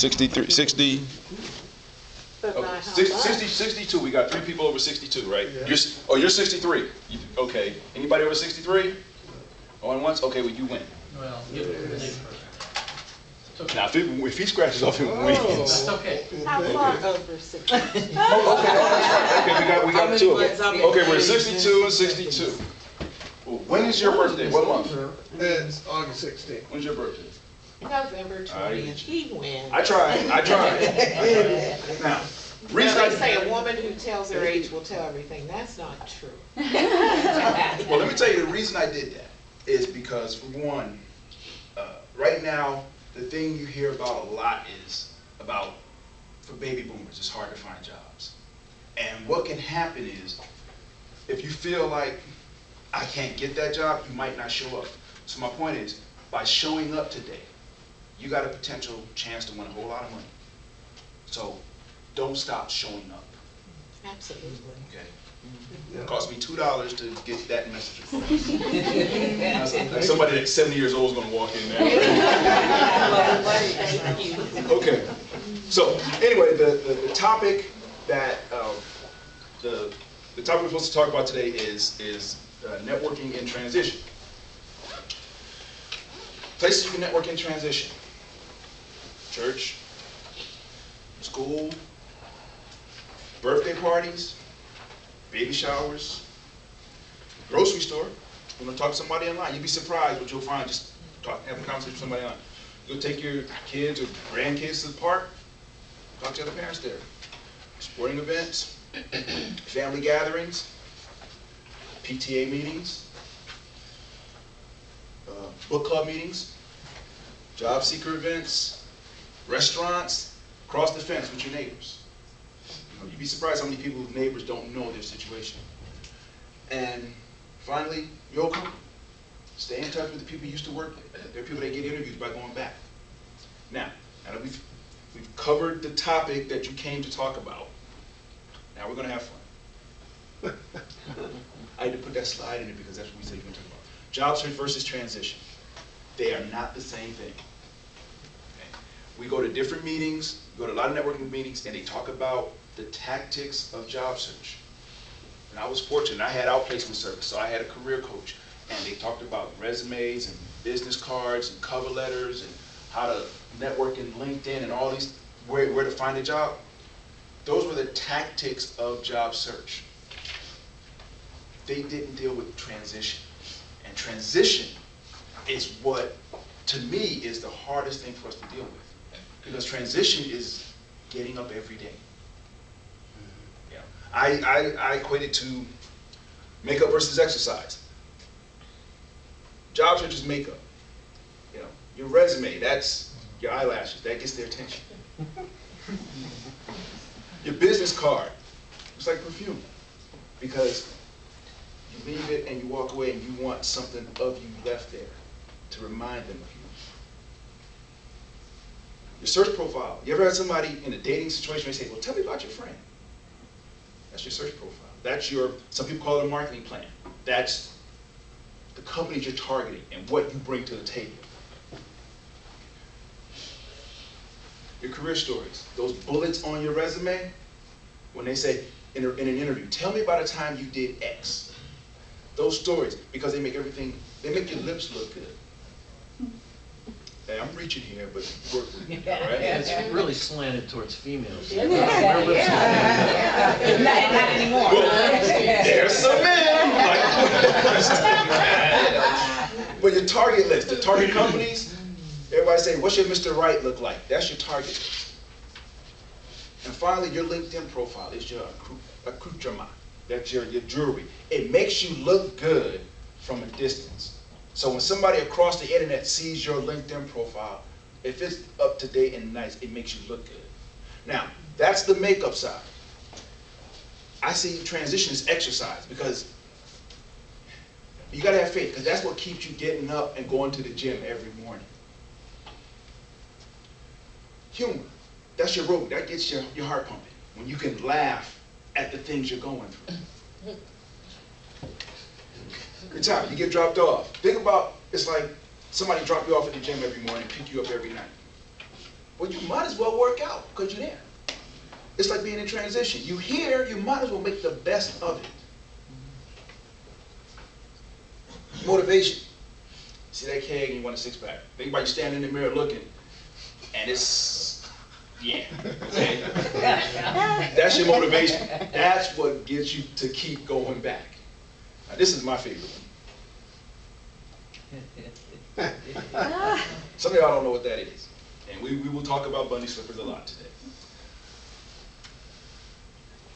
63, 60. But Oh, my 62. We got 3 people over 62, right? Yeah. You're 63. Okay. Anybody over 63? Going once? Okay, well, you win. Well, give it to the next person. It's okay. Now, if he scratches off, he wins. That's okay. How far over 60? Okay, we got 2 of them. Okay, we're 62 and 62. Well, when is your birthday? What month? It's August 16th. When's your birthday? November 20th. He wins. I tried. Now, reason They say a woman who tells her age will tell everything. That's not true. well, let me tell you the reason I did that is because, for one, right now, the thing you hear about a lot is about, for baby boomers, it's hard to find jobs. And what can happen is, if you feel like, I can't get that job, you might not show up. So my point is, by showing up today, you got a potential chance to win a whole lot of money. So don't stop showing up. Absolutely. Okay. It cost me $2 to get that message across. Like somebody that's 70 years old is going to walk in there. Okay. So anyway, the topic that the topic we're supposed to talk about today is networking in transition. Places you can network in transition: church, school, birthday parties, baby showers, grocery store. You're going to talk to somebody online. You'd be surprised what you'll find just having a conversation with somebody online. You'll take your kids or grandkids to the park, talk to other parents there. Sporting events, family gatherings, PTA meetings, book club meetings, job seeker events, restaurants, across the fence with your neighbors. You'd be surprised how many people whose neighbors don't know their situation. And finally, your company. Stay in touch with the people you used to work with. There are people that get interviews by going back. Now that we've covered the topic that you came to talk about, now we're going to have fun. I had to put that slide in it because that's what we said we were going to talk about. Job search versus transition. They are not the same thing. Okay. We go to different meetings, go to a lot of networking meetings, and they talk about the tactics of job search. And I was fortunate, I had outplacement service, so I had a career coach, and they talked about resumes and business cards and cover letters and how to network in LinkedIn and all these, where to find a job. Those were the tactics of job search. They didn't deal with transition. And transition is what, to me, is the hardest thing for us to deal with. Because transition is getting up every day. I equate it to makeup versus exercise. Job search is makeup. Your resume, that's your eyelashes, that gets their attention. Your business card, it's like perfume, because you leave it and you walk away and you want something of you left there to remind them of you. Your search profile. You ever had somebody in a dating situation where they say, well, tell me about your friend? That's your search profile. That's your, some people call it a marketing plan. That's the companies you're targeting and what you bring to the table. Your career stories, those bullets on your resume, when they say in an interview, tell me about a time you did X. Those stories, because they make everything, they make your lips look good. Hey, I'm reaching here, but work with me, all right? Yeah, it's really slanted towards females. Yeah. Not anymore. Well, there's some men. But your target list, the target companies, everybody say, what's your Mr. Right look like? That's your target list. And finally, your LinkedIn profile is your accoutrement. That's your jewelry. It makes you look good from a distance. So when somebody across the internet sees your LinkedIn profile, if it's up to date and nice, it makes you look good. Now, that's the makeup side. I see transition as exercise, because you gotta have faith, because that's what keeps you getting up and going to the gym every morning. Humor, that's your rope, that gets your heart pumping, when you can laugh at the things you're going through. Good time, you get dropped off. Think about, it's like somebody dropped you off at the gym every morning, pick you up every night. Well, well, you might as well work out because you're there. It's like being in transition. You here, you might as well make the best of it. Motivation. See that keg and you want a six-pack. Think about you standing in the mirror looking, and it's, yeah, okay? That's your motivation. That's what gets you to keep going back. Now, this is my favorite one. Some of y'all don't know what that is. And we will talk about bunny slippers a lot today.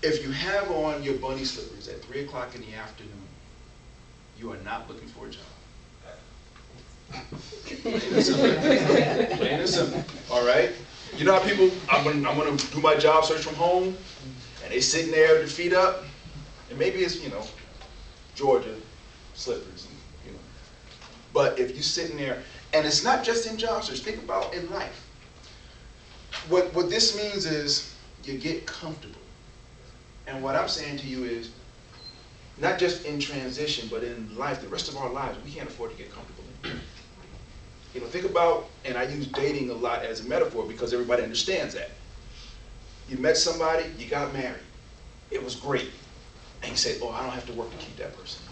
If you have on your bunny slippers at 3 o'clock in the afternoon, you are not looking for a job. Plain and simple. Plain and simple. All right? You know how people, I'm gonna do my job search from home, and they sitting there with their feet up, and maybe it's, Georgia slippers, and, But if you're sitting there, and it's not just in job search, think about in life. What this means is you get comfortable. And what I'm saying to you is, not just in transition, but in life, the rest of our lives, we can't afford to get comfortable in. Think about, and I use dating a lot as a metaphor because everybody understands that. You met somebody, you got married. It was great. And you said, oh, I don't have to work to keep that person.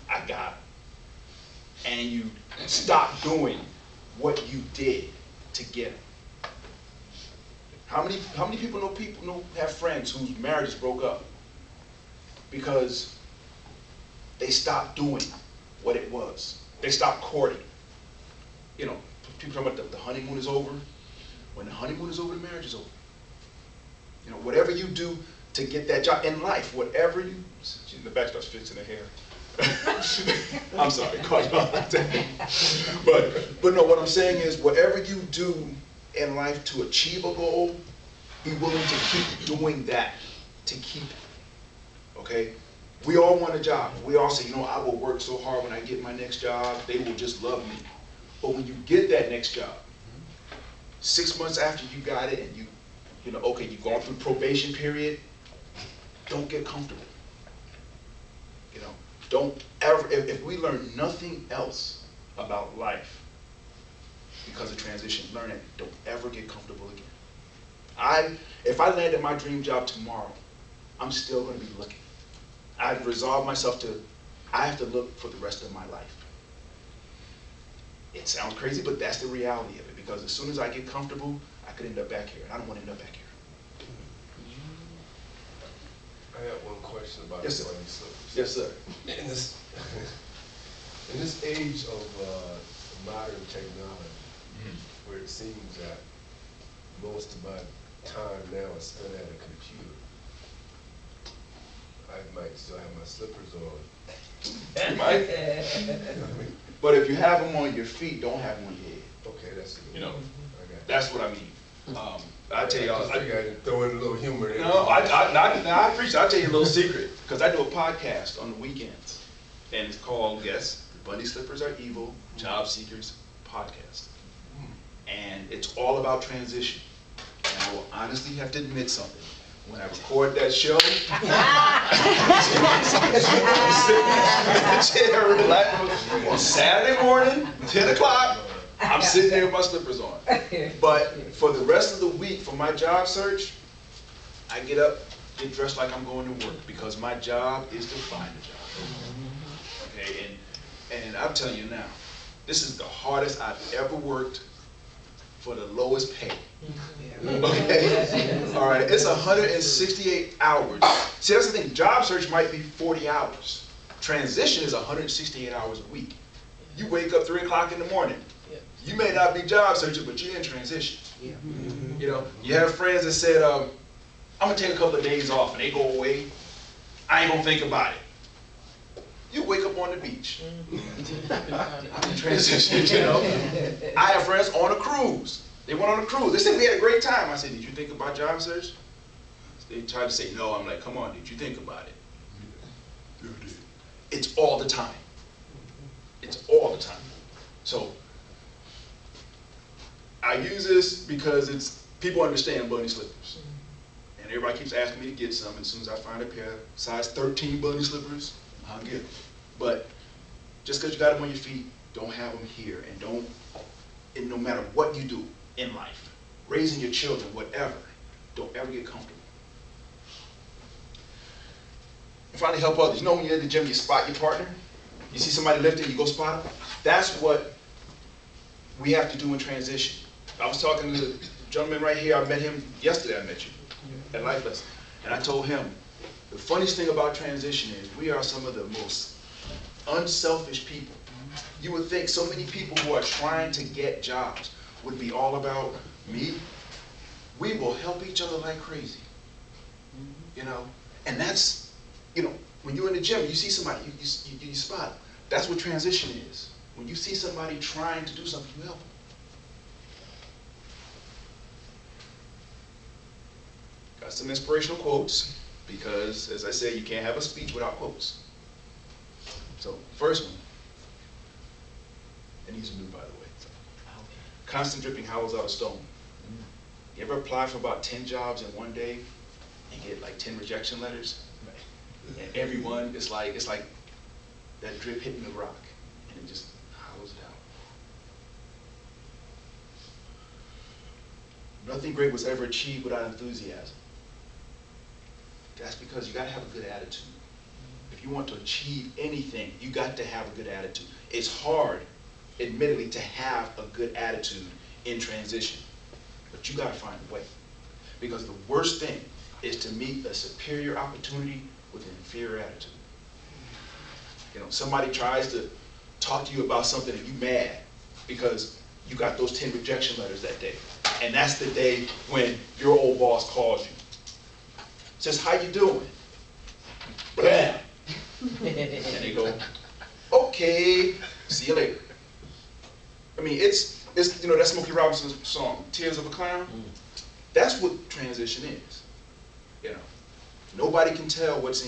I got it. And you stop doing what you did to get them. How many people have friends whose marriages broke up because they stopped doing what it was? They stopped courting. People talk about the honeymoon is over. When the honeymoon is over, the marriage is over. Whatever you do to get that job in life, whatever you, the back starts fixing her hair. I'm sorry, caught you off that. But no, what I'm saying is, whatever you do in life to achieve a goal, be willing to keep doing that to keep it. Okay? We all want a job. We all say, I will work so hard when I get my next job. They will just love me. But when you get that next job, 6 months after you got it, and you've gone through probation period, don't get comfortable. Don't ever, if we learn nothing else about life because of transition, learn it. Don't ever get comfortable again. If I landed my dream job tomorrow, I'm still going to be looking. I've resolved myself I have to look for the rest of my life. It sounds crazy, but that's the reality of it, because as soon as I get comfortable, I could end up back here, and I don't want to end up back here. I have one question about Yes, the sir. bunny slippers. Yes, sir. In this age of modern technology, where it seems that most of my time now is spent at a computer, I might still have my slippers on. You might. But if you have them on your feet, don't have them on your head. Okay, that's You know, I got that's what I mean. I tell y'all. I figured I'd throw in a little humor there. No, I appreciate. I'll tell you a little secret, because I do a podcast on the weekends, and it's called, yes, The Bunny Slippers Are Evil, Job Seekers Podcast. And it's all about transition. And I will honestly have to admit something. When I record that show, on Saturday morning, 10 o'clock, I'm sitting there with my slippers on. But for the rest of the week, for my job search, I get up, get dressed like I'm going to work, because my job is to find a job. Okay, and I'm telling you now, this is the hardest I've ever worked for the lowest pay. Okay? All right, it's 168 hours. See, that's the thing, job search might be 40 hours. Transition is 168 hours a week. You wake up 3 o'clock in the morning. You may not be job searching, but you're in transition. You have friends that said, I'm gonna take a couple of days off, and they go away. I ain't gonna think about it. You wake up on the beach. I'm in transition, I have friends on a cruise. They went on a cruise. They said, we had a great time. I said, did you think about job search? They tried to say no. I'm like, come on, did you think about it? It's all the time. It's all the time. So I use this because people understand bunny slippers. And everybody keeps asking me to get some. And as soon as I find a pair of size 13 bunny slippers, I'll get them. But just because you got them on your feet, don't have them here. And no matter what you do in life, raising your children, whatever, don't ever get comfortable. And finally, help others. You know when you're at the gym, you spot your partner? You see somebody lifting, you go spot them? That's what we have to do in transition. I was talking to the gentleman right here. I met him yesterday. I met you at Life Lesson. And I told him, the funniest thing about transition is we are some of the most unselfish people. You would think so many people who are trying to get jobs would be all about me. We will help each other like crazy. You know? And that's, you know, when you're in the gym, you see somebody, you spot them. That's what transition is. When you see somebody trying to do something, you help them. Got some inspirational quotes, because, as I say, you can't have a speech without quotes. So, first one, and these are new, by the way. So, constant dripping hollows out a stone. You ever apply for about 10 jobs in one day and get like 10 rejection letters? And every one is like, it's like that drip hitting the rock, and it just hollows it out. Nothing great was ever achieved without enthusiasm. That's because you got to have a good attitude. If you want to achieve anything, you got to have a good attitude. It's hard, admittedly, to have a good attitude in transition, but you got to find a way. Because the worst thing is to meet a superior opportunity with an inferior attitude. You know, somebody tries to talk to you about something and you mad because you got those 10 rejection letters that day. And that's the day when your old boss calls you. Says, how you doing? Blah. And they go, okay, see you later. I mean, it's you know, that Smokey Robinson song, Tears of a Clown? That's what transition is. You know, nobody can tell what's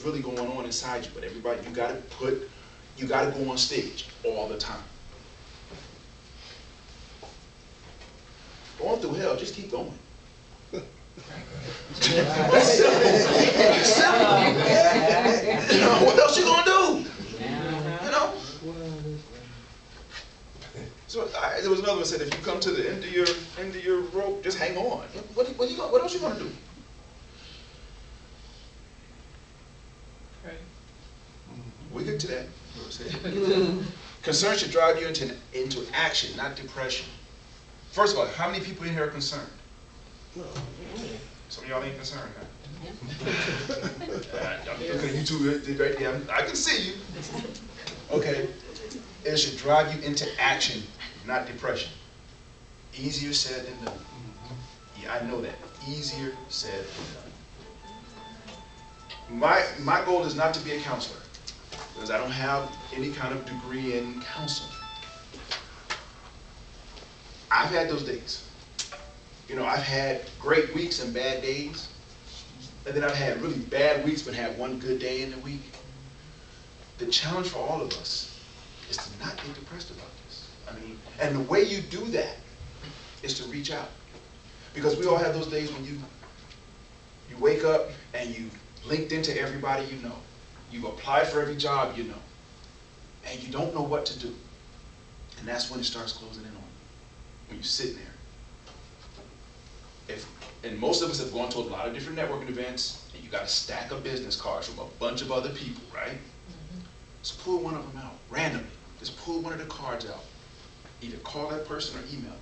really going on inside you, but everybody, you gotta go on stage all the time. Going through hell, just keep going. That's simple. That's simple. You know, what else you gonna do? You know? So there was another one that said, if you come to the end of your rope, just hang on. What else you gonna do? We get to that. Concern should drive you into action, not depression. First of all, how many people in here are concerned? Some of y'all ain't concerned, huh? I'm looking at you two right there. I can see you. Okay. It should drive you into action, not depression. Easier said than done. Yeah, I know that. Easier said than done. My goal is not to be a counselor, because I don't have any kind of degree in counseling. I've had those days. You know, I've had great weeks and bad days. And then I've had really bad weeks but had one good day in the week. The challenge for all of us is to not get depressed about this. I mean, and the way you do that is to reach out. Because we all have those days when you wake up and you linked into everybody you know. You've applied for every job you know. And you don't know what to do. And that's when it starts closing in on you. When you're sitting there. And most of us have gone to a lot of different networking events, and you got a stack of business cards from a bunch of other people, right? Just pull one of them out, randomly. Just pull one of the cards out. Either call that person or email them.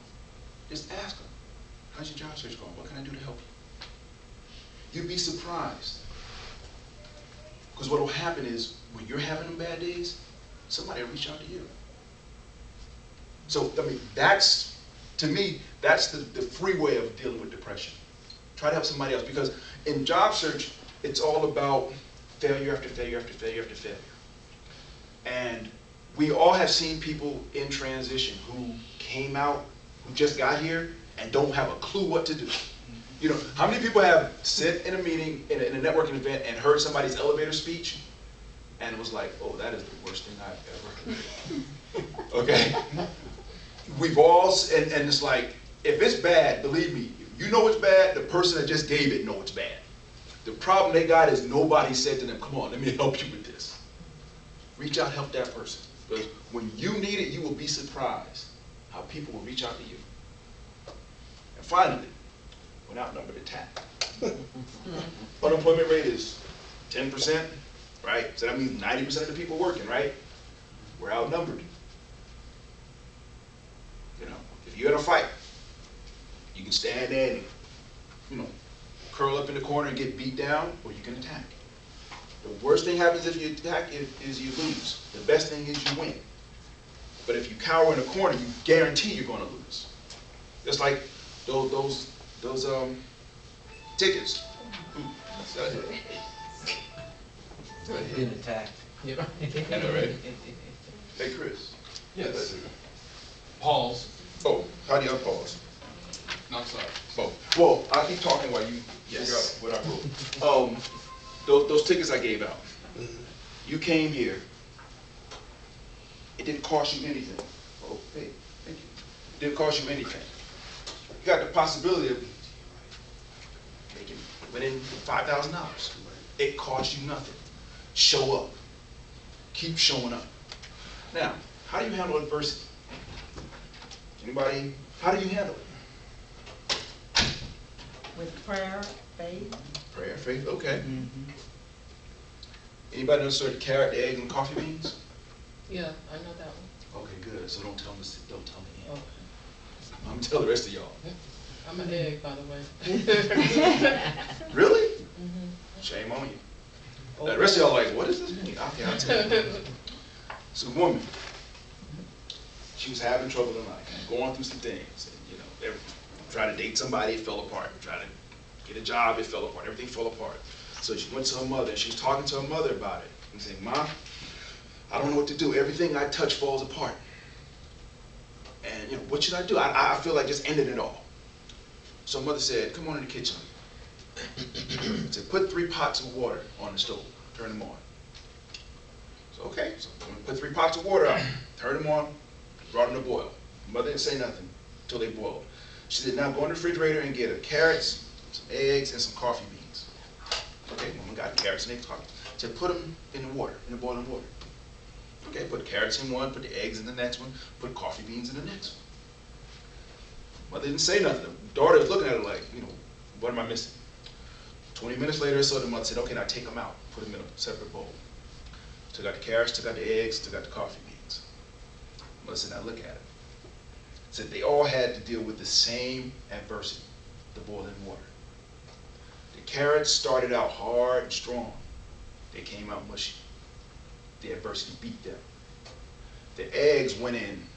Just ask them, how's your job search going? What can I do to help you? You'd be surprised. Because what will happen is, when you're having them bad days, somebody will reach out to you. So, I mean, to me, that's the free way of dealing with depression. Try to help somebody else, because in job search, it's all about failure after failure after failure after failure. And we all have seen people in transition who came out, who just got here, and don't have a clue what to do. You know, how many people have sat in a meeting, in a networking event, and heard somebody's elevator speech, and was like, oh, that is the worst thing I've ever heard. Okay? We've all, and it's like, if it's bad, believe me, you know it's bad, the person that just gave it know it's bad. The problem they got is nobody said to them, come on, let me help you with this. Reach out, help that person. Because when you need it, you will be surprised how people will reach out to you. And finally, when outnumbered, attack. Unemployment rate is 10%, right? So that means 90% of the people working, right? We're outnumbered. You know, if you're in a fight, you can stand there and, you know, curl up in the corner and get beat down, or you can attack. The worst thing happens if you attack is you lose. The best thing is you win. But if you cower in a corner, you guarantee you're going to lose. Just like those tickets. Been attacked. I know, right? Hey, Chris. Yes. Pause. Oh, how do you unpause? Not sorry. Oh, well, I'll keep talking while you figure out what I wrote. Those tickets I gave out. You came here. It didn't cost you anything. Oh, hey, thank you. It didn't cost you anything. You got the possibility of winning $5,000. It costs you nothing. Show up. Keep showing up. Now, how do you handle adversity? Anybody? How do you handle it? With prayer, faith. Prayer, faith, okay. Anybody understand the carrot, the egg, and coffee beans? Yeah, I know that one. Okay, good. So don't tell me. Don't tell me. Okay. I'm gonna tell the rest of y'all. I'm an egg, by the way. Really? Shame on you. The rest of y'all like, what does this mean? Okay, I'll tell you. It's a woman. She was having trouble in life, going through some things. And, you know, trying to date somebody, it fell apart. Trying to get a job, it fell apart. Everything fell apart. So she went to her mother, and she was talking to her mother about it. And saying, "Ma, I don't know what to do. Everything I touch falls apart. And, you know, what should I do? I feel like just ending it all." So her mother said, "Come on in the kitchen." Said, "Put 3 pots of water on the stove. Turn them on." So, okay. So put 3 pots of water out. Turn them on. Brought them to boil. Mother didn't say nothing until they boiled. She said, "Now go in the refrigerator and get carrots, some eggs, and some coffee beans." Okay, woman got carrots and eggs, coffee. She said, "Put them in the water, in the boiling water." Okay, put the carrots in one, put the eggs in the next one, put coffee beans in the next one. Mother didn't say nothing. The daughter was looking at her like, you know, what am I missing? 20 minutes later, so the mother said, "Okay, now take them out, put them in a separate bowl." Took out the carrots, took out the eggs, took out the coffee beans. Mother said, "Now look at it." Said they all had to deal with the same adversity, the boiling water. The carrots started out hard and strong. They came out mushy. The adversity beat them. The eggs went in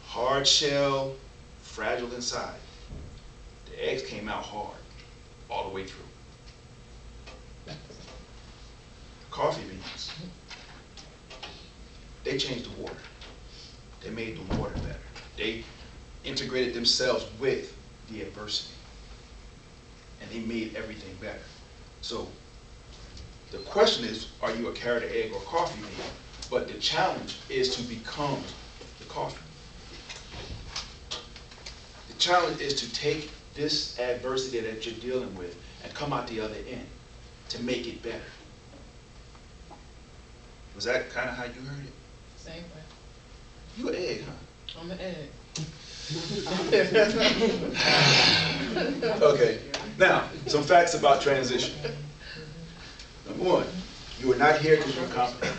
hard shell, fragile inside. The eggs came out hard all the way through. Coffee beans, they changed the water. They made the water better. They integrated themselves with the adversity. And they made everything better. So the question is, are you a carrot, egg, or coffee bean? But the challenge is to become the coffee. The challenge is to take this adversity that you're dealing with and come out the other end to make it better. Was that kind of how you heard it? Same way. You an egg, huh? I'm an egg. Okay, now, some facts about transition. Number 1, you are not here because you're incompetent.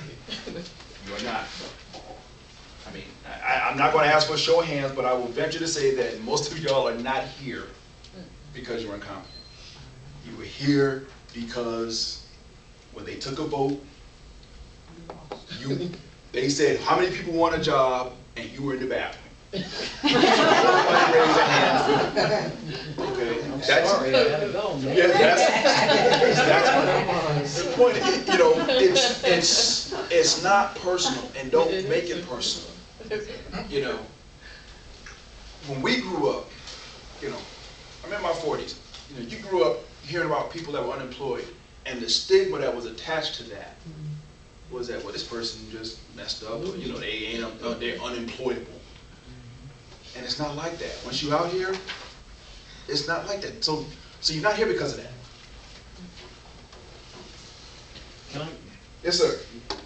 You are not. I mean, I'm not going to ask for a show of hands, but I will venture to say that most of y'all are not here because you're incompetent. You were here because when they took a vote, they said, "How many people want a job?" And you were in the bathroom. Nobody raised their hands. Okay, that's, Sorry, I gotta go, man. yeah, that's the point. You know, it's not personal, and don't make it personal. You know, when we grew up, you know, I'm in my 40s. You know, you grew up hearing about people that were unemployed, and the stigma that was attached to that was that, well, this person just messed up, or, you know, they're unemployable. And it's not like that. Once you're out here, it's not like that. So you're not here because of that. Can I, Yes, sir.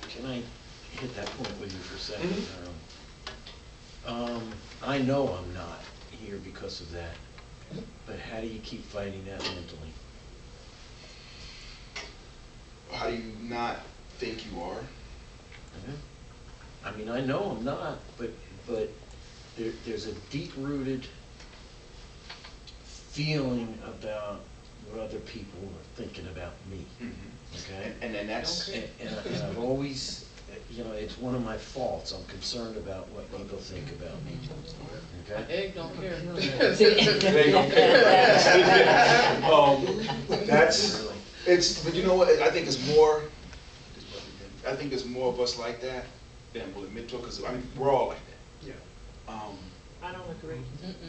can I hit that point with you for a second? I know I'm not here because of that, but how do you keep fighting that mentally? How do you not think you are? I mean, I know I'm not, but there's a deep-rooted feeling about what other people are thinking about me, okay? And then that's, Okay. And I've always, you know, it's one of my faults. I'm concerned about what people think about me, okay? Egg don't care. they don't care. That's, it's, but you know what, I think it's more of us like that than we'll admit to it, because I mean, we're all like that. Yeah. I don't agree.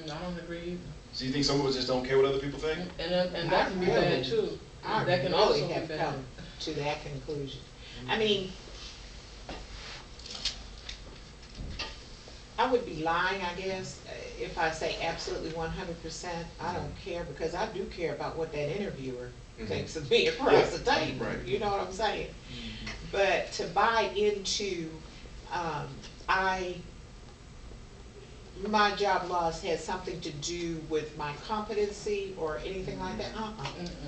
I don't agree either. So you think some of us just don't care what other people think? And that can be bad too. I That can really also be have bad. come to that conclusion. I mean, I would be lying, I guess, if I say absolutely 100%. I don't care, because I do care about what that interviewer thinks of me across the table. Right. You know what I'm saying? But to buy into, my job loss had something to do with my competency or anything like that.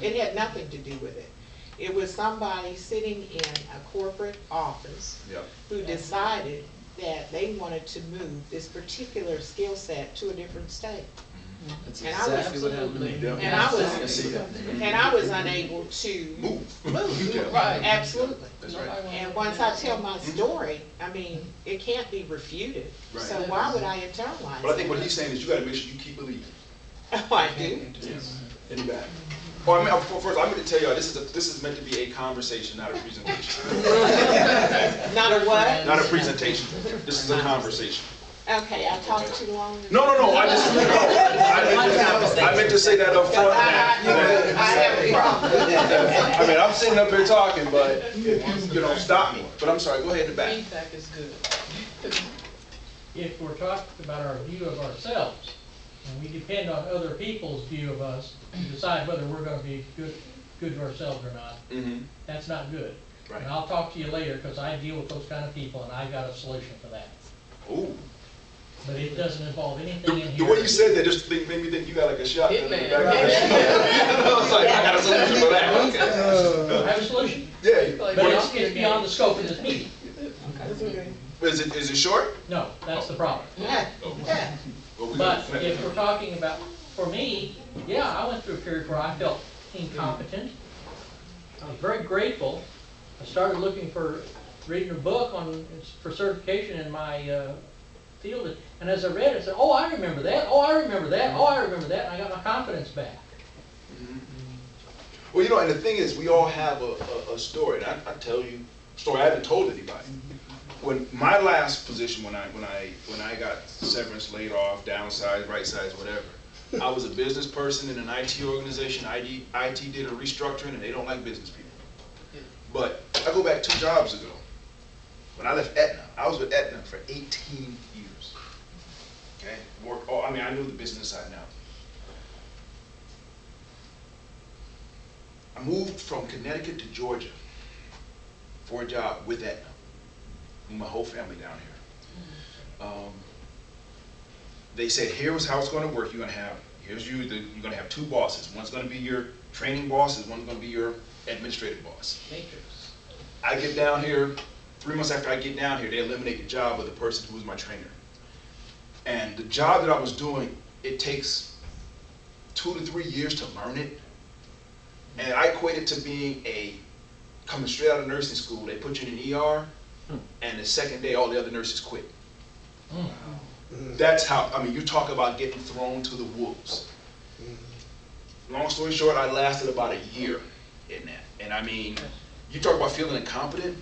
It had nothing to do with it. It was somebody sitting in a corporate office Yep. who decided that they wanted to move this particular skill set to a different state. That's And I was exactly what happened to me. Yeah. And I was, I see that. and I was unable to Move. Yeah. Right. absolutely. That's right. Nobody And wants once I tell my story, I mean, it can't be refuted. Right. So why would I internalize But I think what that? he's saying is you gotta make sure you keep believing. Oh, I do. In the back. Oh, I mean, first, I'm gonna tell y'all, this is meant to be a conversation, not a presentation. Not a what? Not a presentation. This is a conversation. Okay, I talked too long. No, I meant to say that up front. I have a problem with that. I mean, I'm sitting up here talking, but if you know, stop me. But I'm sorry, go ahead in the back. Feedback is good. If we're talking about our view of ourselves, and we depend on other people's view of us to decide whether we're gonna be good to ourselves or not, that's not good. Right. And I'll talk to you later, because I deal with those kind of people, and I've got a solution for that. Ooh. But it doesn't involve anything in The here. way you said that just made me think you got like a shotgun in the Hitman. back. I was like, I got a solution for that. I have a solution, Yeah. Like, but yeah. it's beyond the scope of this meeting. Is it short? No, that's the problem. Yeah. Well, we But gotta- if we're talking about, for me, yeah, I went through a period where I felt incompetent. I was very grateful. I started looking for, reading a book for certification in my field, and as I read it, I said, oh, I remember that, oh, I remember that, oh, I remember that, and I got my confidence back. Well, you know, and the thing is, we all have a story, and I tell you a story I haven't told anybody. When my last position, when I got severance, laid off, downsized, right-sized, whatever, I was a business person in an IT organization. IT did a restructuring, and they don't like business people. But I go back 2 jobs ago. When I left Aetna, I was with Aetna for 18 years. Okay, I mean, I knew the business side now. I moved from Connecticut to Georgia for a job with Aetna. Moved my whole family down here. They said, here's how it's going to work. You're going to have 2 bosses. One's going to be your training boss, and one's going to be your administrative boss. Matrix. I get down here, 3 months after I get down here, they eliminate the job of the person who was my trainer. And the job that I was doing, it takes 2 to 3 years to learn it. And I equate it to being coming straight out of nursing school. They put you in an ER, and the second day, all the other nurses quit. That's how, I mean, you talk about getting thrown to the wolves. Long story short, I lasted about a year in that. And I mean, you talk about feeling incompetent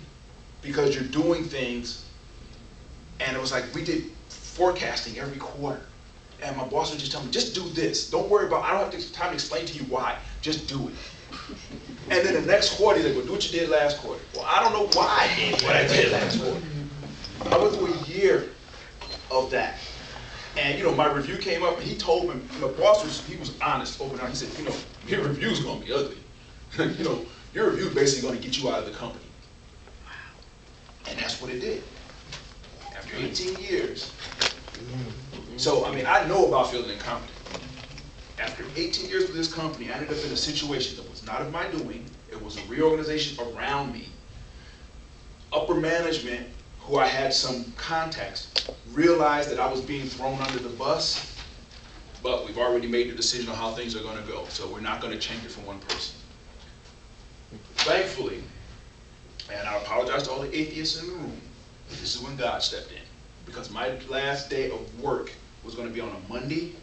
because you're doing things, and it was like we did forecasting every quarter. And my boss would just tell me, just do this. Don't worry about, I don't have time to explain to you why. Just do it. And then the next quarter, he's like, well, do what you did last quarter. Well, I don't know why I did what I did last quarter. I went through a year of that. And you know, my review came up, and he told me, my boss was honest, open out. He said, you know, your review's gonna be ugly. You know, your review is basically gonna get you out of the company. And that's what it did. After 18 years, So, I mean, I know about feeling incompetent. After 18 years with this company, I ended up in a situation that was not of my doing. It was a reorganization around me. Upper management, who I had some contacts, realized that I was being thrown under the bus, but we've already made the decision on how things are going to go, so we're not going to change it for one person. Thankfully, and I apologize to all the atheists in the room, but this is when God stepped in, because my last day of work was going to be on a Monday,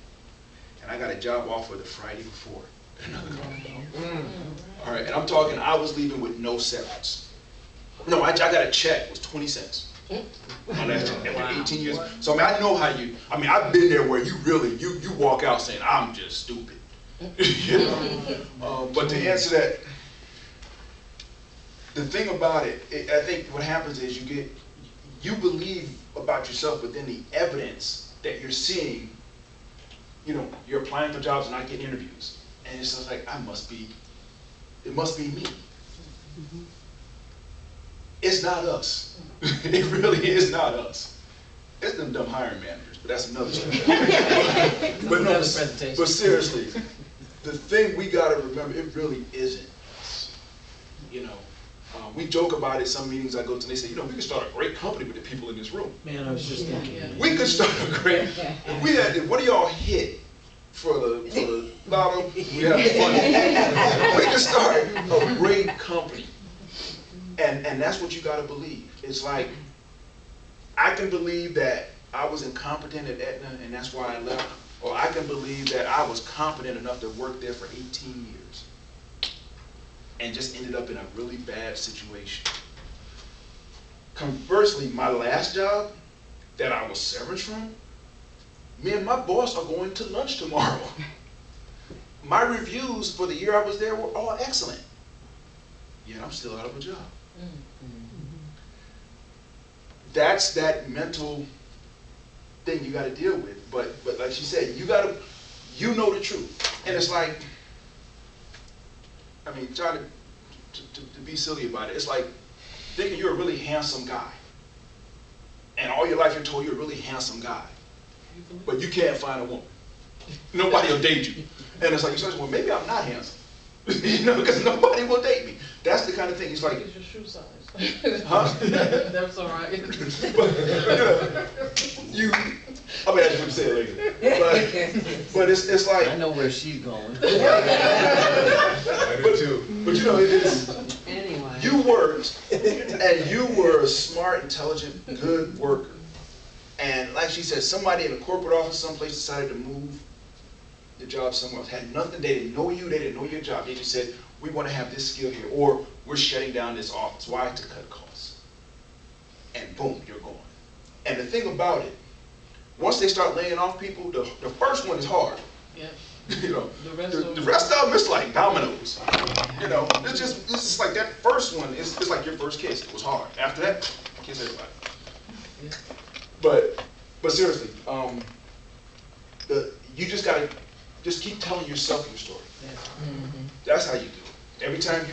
and I got a job offer the Friday before. Another company. All right, and I'm talking, I was leaving with no severance. No, I got a check, it was 20 cents. My last check, after 18 years. So I mean, I know how you, I mean, I've been there where you really, you walk out saying, I'm just stupid. You know? But to answer that, the thing about it, I think what happens is you believe about yourself, but then the evidence that you're seeing, you know, you're applying for jobs and not getting interviews. And it's just like, it must be me. It's not us. It really is not us. It's them dumb hiring managers, but that's another story. but no, but seriously, the thing we gotta remember, it really isn't us. You know, we joke about it. Some meetings I go to, and they say, you know, we could start a great company with the people in this room. Man, I was just thinking. We could start a great. If we had, what do y'all hit for the lotto? We have fun. We could start a great company. And that's what you got to believe. It's like, I can believe that I was incompetent at Aetna and that's why I left. Or I can believe that I was competent enough to work there for 18 years and just ended up in a really bad situation. Conversely, my last job that I was severance from, me and my boss are going to lunch tomorrow. My reviews for the year I was there were all excellent. Yet I'm still out of a job. That's that mental thing you got to deal with. But like she said, you know the truth. And it's like, I mean, try to be silly about it. It's like thinking you're a really handsome guy. And all your life you're told you're a really handsome guy. But you can't find a woman. Nobody will date you. And it's like, you're saying, well, maybe I'm not handsome. You know, because nobody will date me. That's the kind of thing. It's like, It's your shoe size. huh? That's all right. I mean, I just want to say it later. But it's like, I know where she's going. I do too. but you know, it's, Anyway. you worked, and you were a smart, intelligent, good worker. And like she said, somebody in a corporate office someplace decided to move the job somewhere else. Had nothing, they didn't know you, they didn't know your job. They just said, we want to have this skill here, or we're shutting down this office. Why? To cut costs. And boom, you're gone. And the thing about it, once they start laying off people, the first one is hard. Yeah. You know, The rest of them, it's like dominoes. You know, it's just like that first one, it's like your first kiss. It was hard. After that, kiss everybody. Yeah. But seriously, you just gotta just keep telling yourself your story. That's how you do it. Every time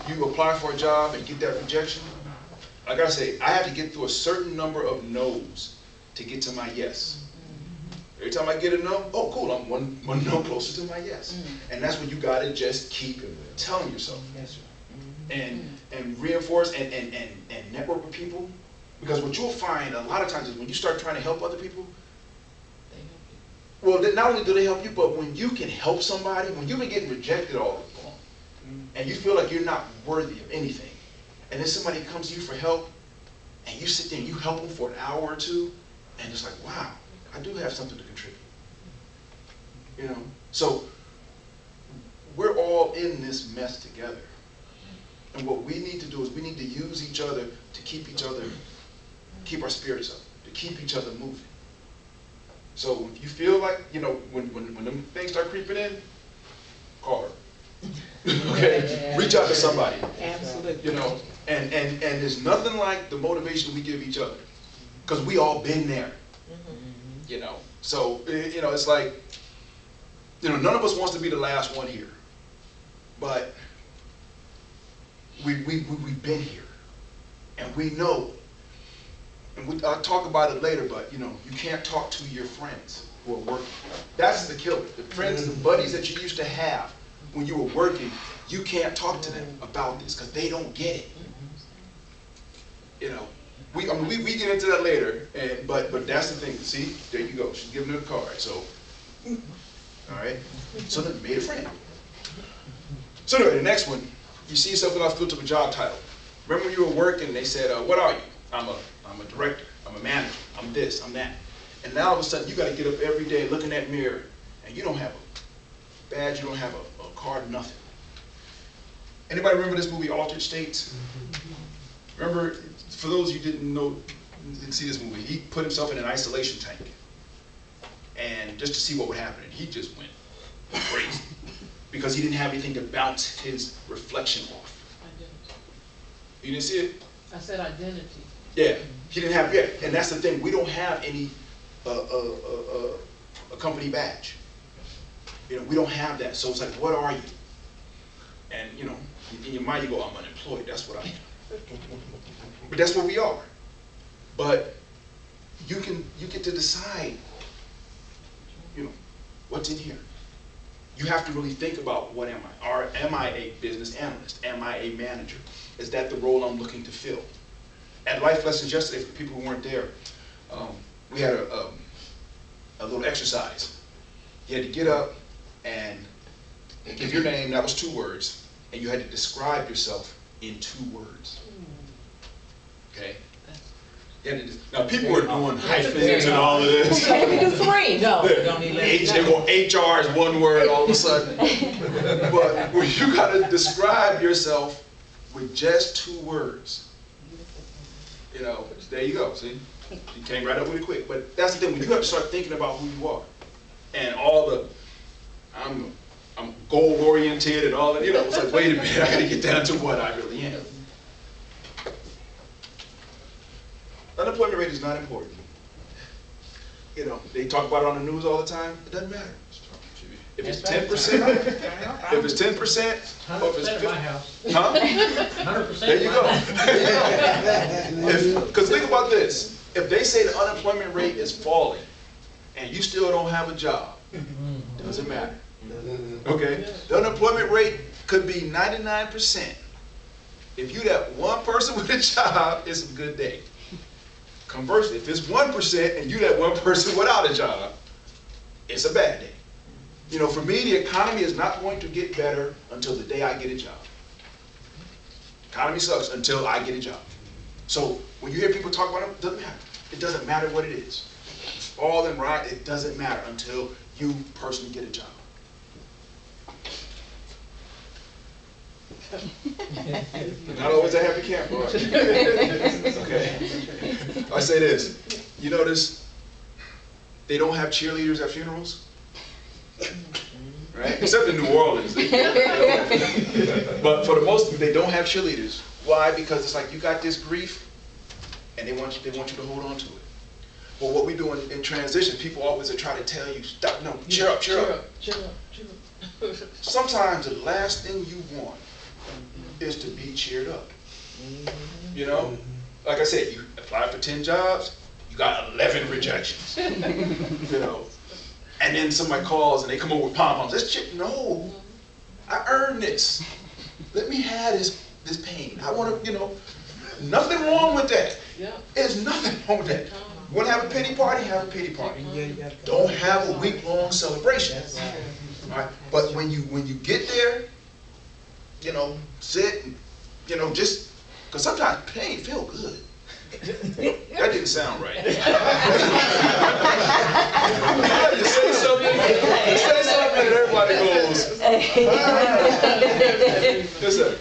you apply for a job and get that rejection, like I say, I have to get through a certain number of no's to get to my yes. Every time I get a no, oh cool, I'm one no closer to my yes. And that's what you gotta just keep telling yourself. And reinforce and network with people. Because what you'll find a lot of times is when you start trying to help other people, well, not only do they help you, but when you can help somebody, when you've been getting rejected all along, and you feel like you're not worthy of anything, and then somebody comes to you for help, and you sit there and you help them for an hour or two, and it's like, wow, I do have something to contribute. You know? So, we're all in this mess together. And what we need to do is we need to use each other to keep our spirits up, to keep each other moving. So if you feel like, you know, when them things start creeping in, call her. Okay? Reach out to somebody. Absolutely. You know, and there's nothing like the motivation we give each other. Because we all been there. You know. So, you know, it's like, you know, none of us wants to be the last one here. But we've been here. And we know and I'll talk about it later, but you know, you can't talk to your friends who are working. That's the killer. The friends, the buddies that you used to have when you were working, you can't talk to them about this because they don't get it. You know, we get into that later, but that's the thing. See, there you go. She's giving her the card. So, all right. So then made a friend. So anyway, the next one, you see yourself without filter of a job title. Remember when you were working, and they said, "What are you?" I'm a director. I'm a manager. I'm this. I'm that. And now all of a sudden, you got to get up every day, look in that mirror, and you don't have a badge. You don't have a card. Nothing. Anybody remember this movie, Altered States? Remember, for those of you who didn't see this movie, he put himself in an isolation tank, and just to see what would happen, and he just went crazy because he didn't have anything to bounce his reflection off. Identity. You didn't see it? I said identity. Yeah, he didn't have, yeah, and that's the thing. We don't have any a company badge. You know, we don't have that. So it's like, what are you? And you know, in your mind you go, I'm unemployed. That's what I am. But that's what we are. But you get to decide, you know, what's in here. You have to really think about, what am I? Or am I a business analyst? Am I a manager? Is that the role I'm looking to fill? At Life Lessons yesterday, for people who weren't there, we had a little exercise. You had to get up and give your name, that was 2 words, and you had to describe yourself in 2 words. Okay? Now people were doing hyphens and all of this. Maybe do 3. No, Yeah. don't need They want HR is 1 word all of a sudden. But when you gotta describe yourself with just 2 words, you know, there you go, see? You came right up with it quick. But that's the thing, when you have to start thinking about who you are. And all the, I'm goal-oriented and all that, you know, it's like, wait a minute, I gotta get down to what I really am. Unemployment rate is not important. You know, they talk about it on the news all the time. It doesn't matter. If it's 10%, if it's 10%, or if it's 100% 50%, at my house. huh? 100% There you at my go. Because think about this. If they say the unemployment rate is falling, and you still don't have a job, doesn't matter. Okay? The unemployment rate could be 99%. If you that one person with a job, it's a good day. Conversely, if it's 1% and you that one person without a job, it's a bad day. You know, for me, the economy is not going to get better until the day I get a job. Economy sucks until I get a job. So when you hear people talk about it, it doesn't matter. It doesn't matter what it is. All in right, it doesn't matter until you personally get a job. Not always a happy camper, right? Okay. I say this. You notice they don't have cheerleaders at funerals? Right? Except in New Orleans. But for the most of them, they don't have cheerleaders. Why? Because it's like you got this grief, and they want you to hold on to it. But what we do in transition, people always are trying to tell you, stop, no, cheer up, cheer up. Cheer up, cheer up. Sometimes the last thing you want is to be cheered up. You know? Like I said, you apply for 10 jobs, you got 11 rejections. You know? And then somebody calls and they come over with pom-poms. This chick, no, I earned this. Let me have this pain. I want to, you know, nothing wrong with that. Yeah. There's nothing wrong with that. You want to have a pity party? Have a pity party. Don't have a week-long celebration. All right? But when you get there, you know, sit and, you know, just, because sometimes pain feel good. That didn't sound right. You say something and everybody goes. Yes, sir.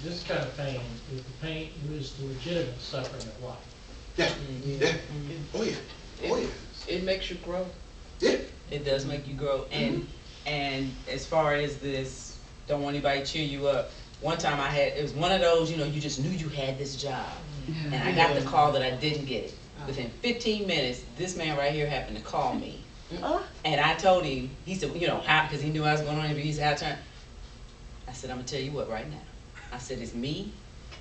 This kind of pain is the pain, is the legitimate suffering of life. Yeah, yeah. Oh yeah, oh yeah. It makes you grow. Yeah. It does make you grow. And as far as this, don't want anybody to cheer you up. One time it was one of those, you know, you just knew you had this job. And I got the call that I didn't get it. Within 15 minutes, this man right here happened to call me. And I told him, he said, you know, how, because he knew I was going on interview, he said, how turn? I said, I'm going to tell you what right now. I said, it's me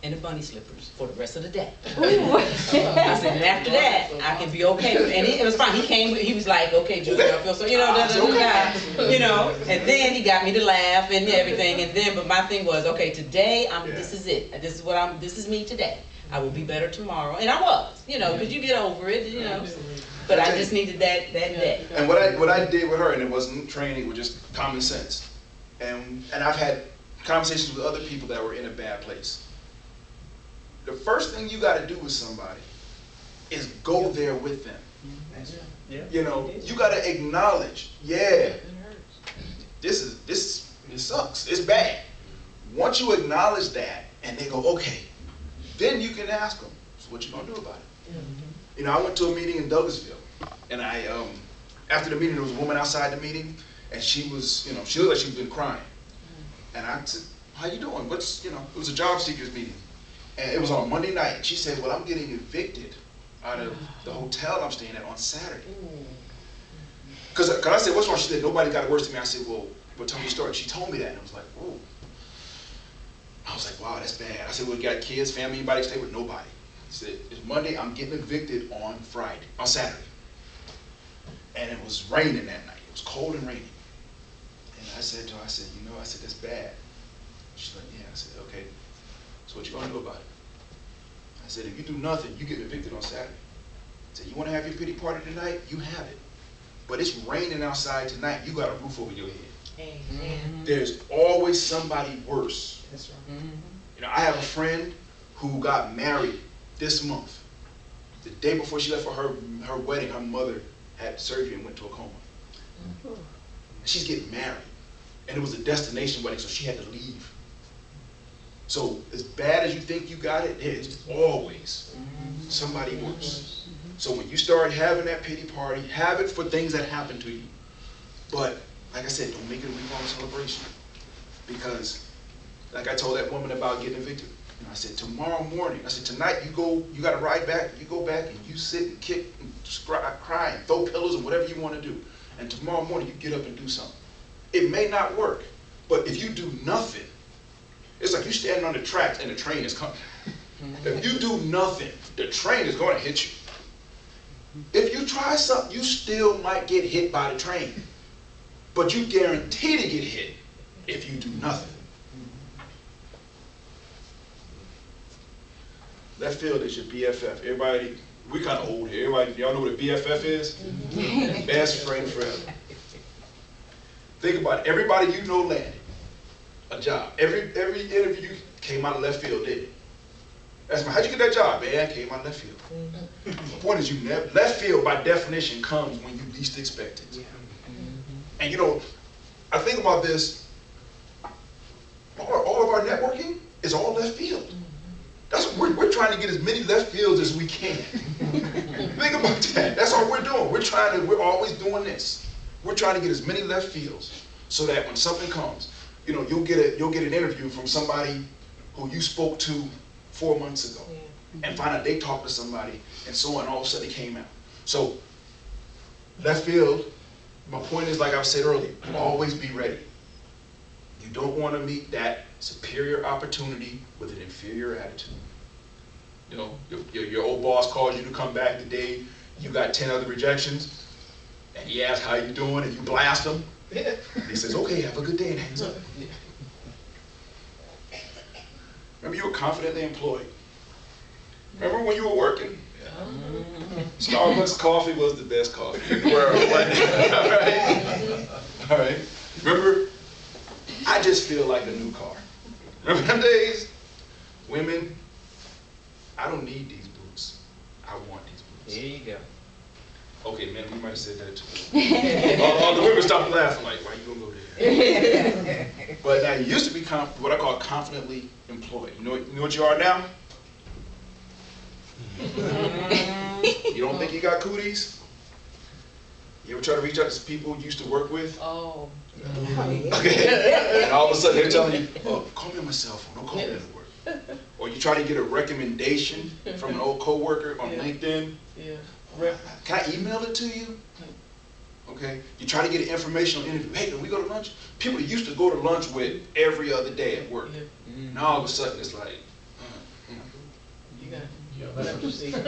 and the bunny slippers for the rest of the day. I said, and after that, I can be okay. And it was fine. He came, he was like, okay, Julie, I feel so, you know, you know. And then he got me to laugh and everything. And then, but my thing was, okay, today, this is it. This is me today. I will be better tomorrow. And I was, you know, because you get over it, you know. But I just needed that day. And what I did with her, and it wasn't training, it was just common sense. And I've had conversations with other people that were in a bad place. The first thing you got to do with somebody is go there with them. You know, you got to acknowledge, yeah, this sucks, it's bad. Once you acknowledge that, and they go, okay, then you can ask them, so what you gonna do about it? You know, I went to a meeting in Douglasville, and after the meeting, there was a woman outside the meeting, and she was, you know, she looked like she'd been crying. And I said, how you doing? What's, you know, it was a job seekers meeting. And it was on Monday night. And she said, well, I'm getting evicted out of the hotel I'm staying at on Saturday. Because I said, what's wrong? She said, nobody got worse than me. I said, well, tell me your story. She told me that, and I was like, whoa. I was like, wow, that's bad. I said, well, you got kids, family, anybody stay with? Nobody. He said, it's Monday, I'm getting evicted on Saturday. And it was raining that night. It was cold and raining. And I said to her, I said, you know, I said, that's bad. She's like, yeah. I said, okay, so what you gonna do about it? I said, if you do nothing, you get evicted on Saturday. I said, you wanna have your pity party tonight? You have it. But it's raining outside tonight. You got a roof over your head. Amen. There's always somebody worse. That's right. You know, I have a friend who got married this month. The day before she left for her wedding, her mother had surgery and went to a coma. She's getting married. And it was a destination wedding, so she had to leave. So as bad as you think you got it, there's always somebody worse. So when you start having that pity party, have it for things that happen to you. But like I said, don't make it a week-long celebration. Because like I told that woman about getting evicted, and I said, tomorrow morning, I said, tonight you got to ride back, you go back and you sit and kick and cry and throw pillows and whatever you want to do. And tomorrow morning you get up and do something. It may not work, but if you do nothing, it's like you standing on the tracks and the train is coming. If you do nothing, the train is going to hit you. If you try something, you still might get hit by the train. But you guarantee to get hit if you do nothing. Left field is your BFF. Everybody, we kind of old here. Everybody, y'all know what a BFF is? Best friend forever. Think about it. Everybody you know landed a job. Every interview came out of left field, didn't it? That's how'd you get that job, man? Came out of left field. The point is, left field by definition comes when you least expect it. And you know, I think about this. All of our networking is all left field. That's what we're trying to get as many left fields as we can. Think about that. That's all we're doing. We're always doing this. We're trying to get as many left fields so that when something comes, you know, you'll get an interview from somebody who you spoke to 4 months ago, and find out they talked to somebody, and so on. All of a sudden it came out. So left field. My point is, like I said earlier, always be ready. You don't want to meet that superior opportunity with an inferior attitude. You know, your old boss calls you to come back the day you got 10 other rejections, and he asks how you doing, and you blast him. And he says, okay, have a good day, and hangs up. Remember, you were confidently employed. Remember when you were working? Starbucks coffee was the best coffee in the world. All right? All right. Remember, I just feel like a new car. Remember them days? Women, I don't need these boots. I want these boots. There you go. Okay, man, we might have said that too. All the women stopped laughing, like, why you gonna go there? But now you used to be what I call confidently employed. You know what you are now? You don't think you got cooties? You ever try to reach out to people you used to work with? Oh. Okay. And all of a sudden they're telling you, oh, call me on my cell phone, don't call me at work. Or you try to get a recommendation from an old coworker on LinkedIn. Yeah. Can I email it to you? Okay. You try to get an informational interview. Hey, can we go to lunch? People used to go to lunch with every other day at work. Now all of a sudden it's like, Okay. You know, that's just- All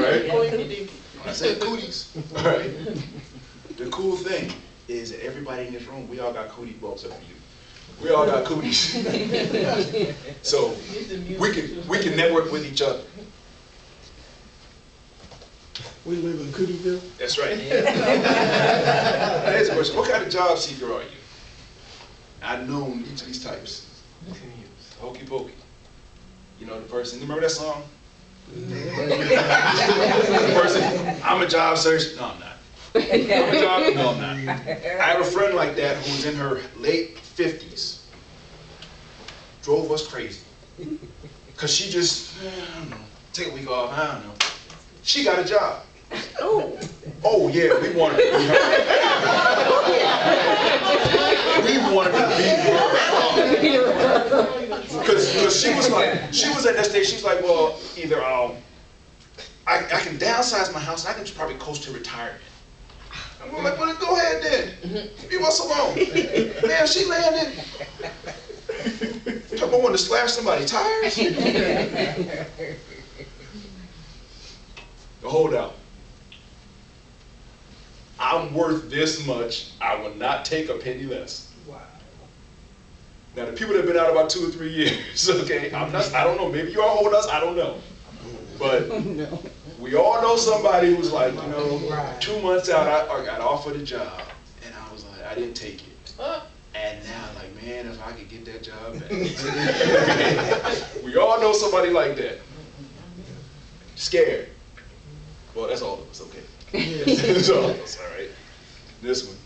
right? Oh, you do. When I say cooties, all right? The cool thing is that everybody in this room, we all got cootie bulbs up for you. We all got cooties. So we can network with each other. We live in Cootieville. That's right. Here's a question. What kind of job seeker are you? I've known each of these types. Hokey pokey. You know the person, you remember that song? The person, I'm a job searcher. No, I'm not. I'm a job, no, I'm not. I have a friend like that who was in her late 50s. Drove us crazy. Because she just, I don't know, take a week off, I don't know. She got a job. Oh yeah, we wanted to be her. We wanted to be her. Because she was at that stage, she was like, well, either I can downsize my house, I can probably coast to retirement. And we're like, well, then go ahead then. Leave us alone. Man, she landed. Talking about wanting to slash somebody's tires. But hold out. I'm worth this much. I will not take a penny less. Wow. Now the people that have been out about 2 or 3 years, okay, I don't know, maybe you all hold us, I don't know. But we all know somebody who's like, you know, 2 months out, I got offered a job, and I was like, I didn't take it. And now, like, man, if I could get that job back. We all know somebody like that. Scared. Well, that's all of us, okay. That's all of us, all right. This one,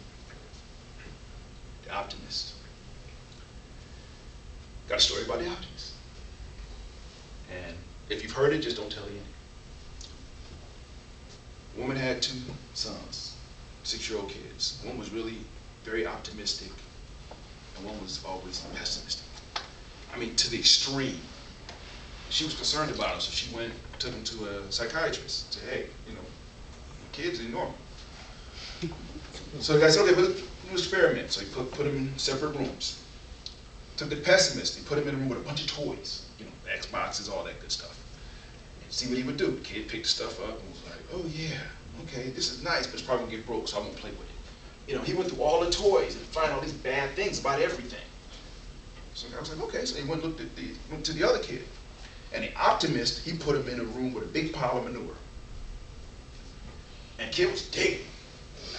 the optimist. Got a story about the optimist. And if you've heard it, just don't tell the ending. Woman had 2 sons, 6-year-old kids. One was really very optimistic, and one was always pessimistic. I mean, to the extreme. She was concerned about him, so she went, took him to a psychiatrist. Said, hey, you know, kids are normal. So the guy said, okay, but do an experiment. So he put them in separate rooms. Took the pessimist, he put him in a room with a bunch of toys, you know, Xboxes, all that good stuff. And see what he would do. The kid picked stuff up and was like, oh yeah, okay, this is nice, but it's probably gonna get broke, so I won't play with it. You know, he went through all the toys and find all these bad things about everything. So I was like, okay, so he went and went to the other kid. And the optimist, he put him in a room with a big pile of manure. And the kid was digging,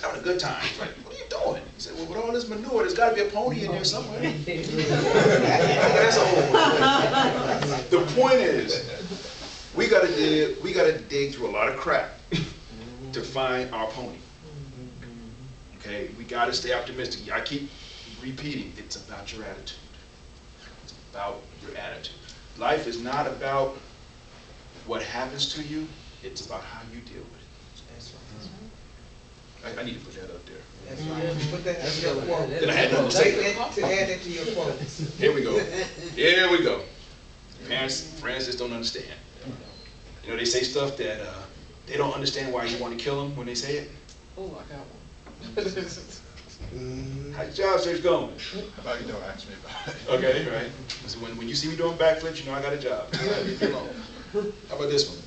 having a good time. He's like, what are you doing? He said, well, with all this manure, there's got to be a pony in there somewhere. That's old. The point is, we got to dig through a lot of crap to find our pony. Okay, we got to stay optimistic. I keep repeating, it's about your attitude. It's about your attitude. Life is not about what happens to you, it's about how you deal with it. That's right. I need to put that up there. That's right. Put that in your quote. Then I had nothing to say. To add it to your quotes. Here we go. Here we go. Parents, friends just don't understand. You know, they say stuff that they don't understand why you want to kill them when they say it. Oh, I got one. How's your job search going? How about you don't ask me about it? Okay, right. So when you see me doing backflips, you know I got a job. Leave me alone. How about this one?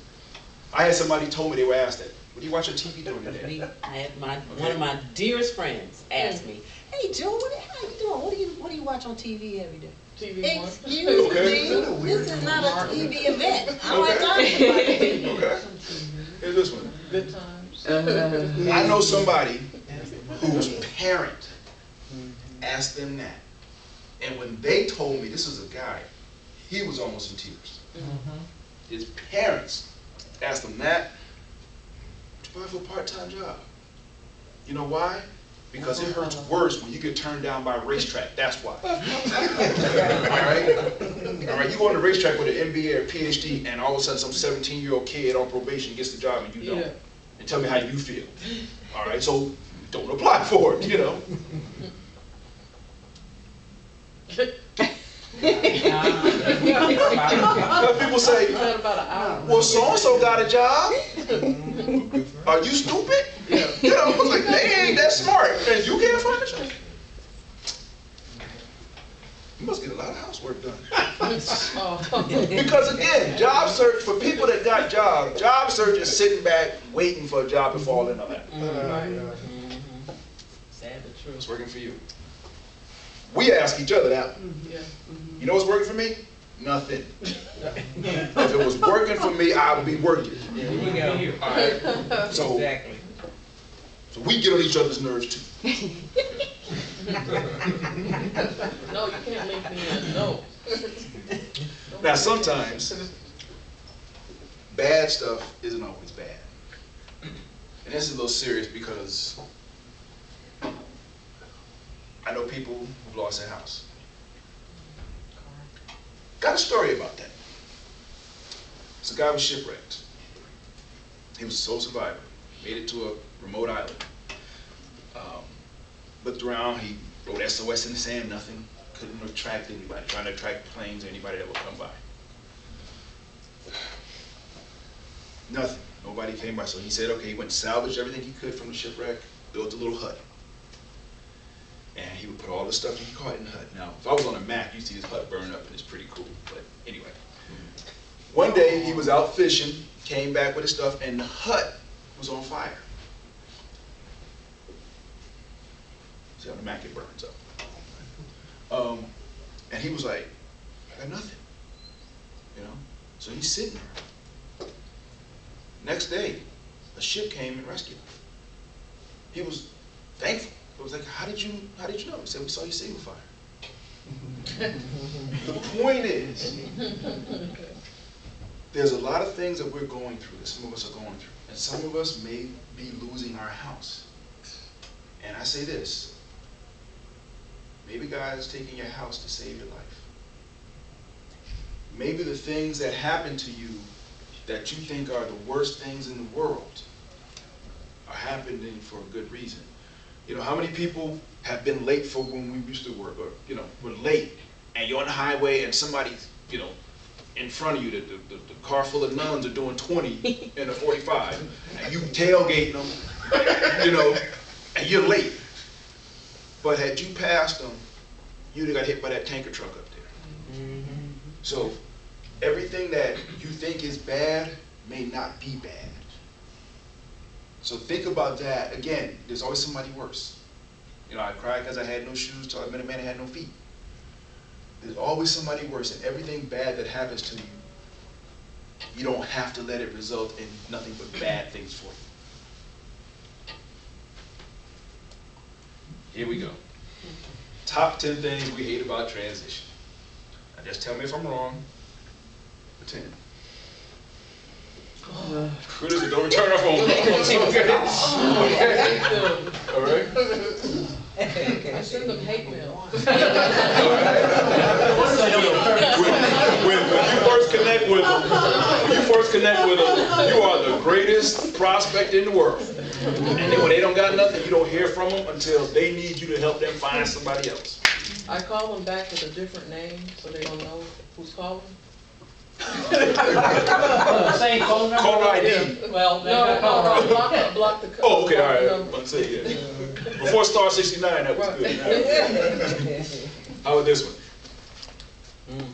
I had somebody told me they were asked that. What do you watch on TV during the day? I had one of my dearest friends ask me, "Hey Joe, how you doing? What do you watch on TV every day?" TV one. Excuse Okay. me, this is not a TV event. I don't have time for my TV. Okay. Here's this one. Good times. I know somebody whose parent asked them that. And when they told me, this was a guy, he was almost in tears. His parents asked him that, to apply for a part-time job. You know why? Because it hurts worse when you get turned down by a racetrack. That's why. All right? All right, you go on the racetrack with an MBA or PhD, and all of a sudden some 17-year-old kid on probation gets the job and you don't. Yeah. And tell me how you feel. All right, so don't apply for it, you know. People say, About an hour. well, so-and-so got a job. Are you stupid? You know, I was like, they ain't that smart, and you can't find a job. You must get a lot of housework done. Because again, job search, for people that got jobs, job search is sitting back waiting for a job to fall in their lap. Sad but true. It's working for you. We ask each other that. Yeah. You know what's working for me? Nothing. If it was working for me, I would be working. There you go. All right. So Exactly. we get on each other's nerves too. No, you can't link me in, no. Now sometimes bad stuff isn't always bad. And this is a little serious because I know people who've lost their house. Got a story about that. So a guy was shipwrecked. He was a sole survivor. Made it to a remote island. Looked around, he wrote SOS in the sand, nothing. Couldn't attract anybody, trying to attract planes or anybody that would come by. Nothing, nobody came by. So he said, okay, he went and salvaged everything he could from the shipwreck, built a little hut. And he would put all the stuff he caught in the hut. Now, if I was on a map, you'd see this hut burn up and it's pretty cool, but anyway. One day he was out fishing, came back with his stuff, and the hut was on fire. See how the Mac, it burns up. And he was like, I got nothing, you know? So he's sitting there. Next day, a ship came and rescued him. He was thankful. It was like, how did you know? He said, we saw your signal fire. The point is, there's a lot of things that we're going through, that some of us are going through. And some of us may be losing our house. And I say this, maybe God is taking your house to save your life. Maybe the things that happen to you that you think are the worst things in the world are happening for a good reason. You know, how many people have been late for when we used to work, or, you know, we're late, and you're on the highway and somebody's, you know, in front of you, the car full of nuns are doing 20 in a 45, and you tailgating them, you know, and you're late. But had you passed them, you'd have got hit by that tanker truck up there. So everything that you think is bad may not be bad. So think about that. Again, there's always somebody worse. You know, I cried because I had no shoes till I met a man that had no feet. There's always somebody worse, and everything bad that happens to you, you don't have to let it result in nothing but bad things for you. Here we go. Top 10 things we hate about transition. Now just tell me if I'm wrong. Pretend. Who does it? Don't return our phone calls. Okay. All right. I send them hate mail. When you first connect with them, you are the greatest prospect in the world. And then when they don't got nothing, you don't hear from them until they need you to help them find somebody else. I call them back with a different name so they don't know who's calling. Same phone number? Caller ID. Well, No, block the. Oh, okay, all right. Let's say, yeah. Before star 69, that was good. How about this one?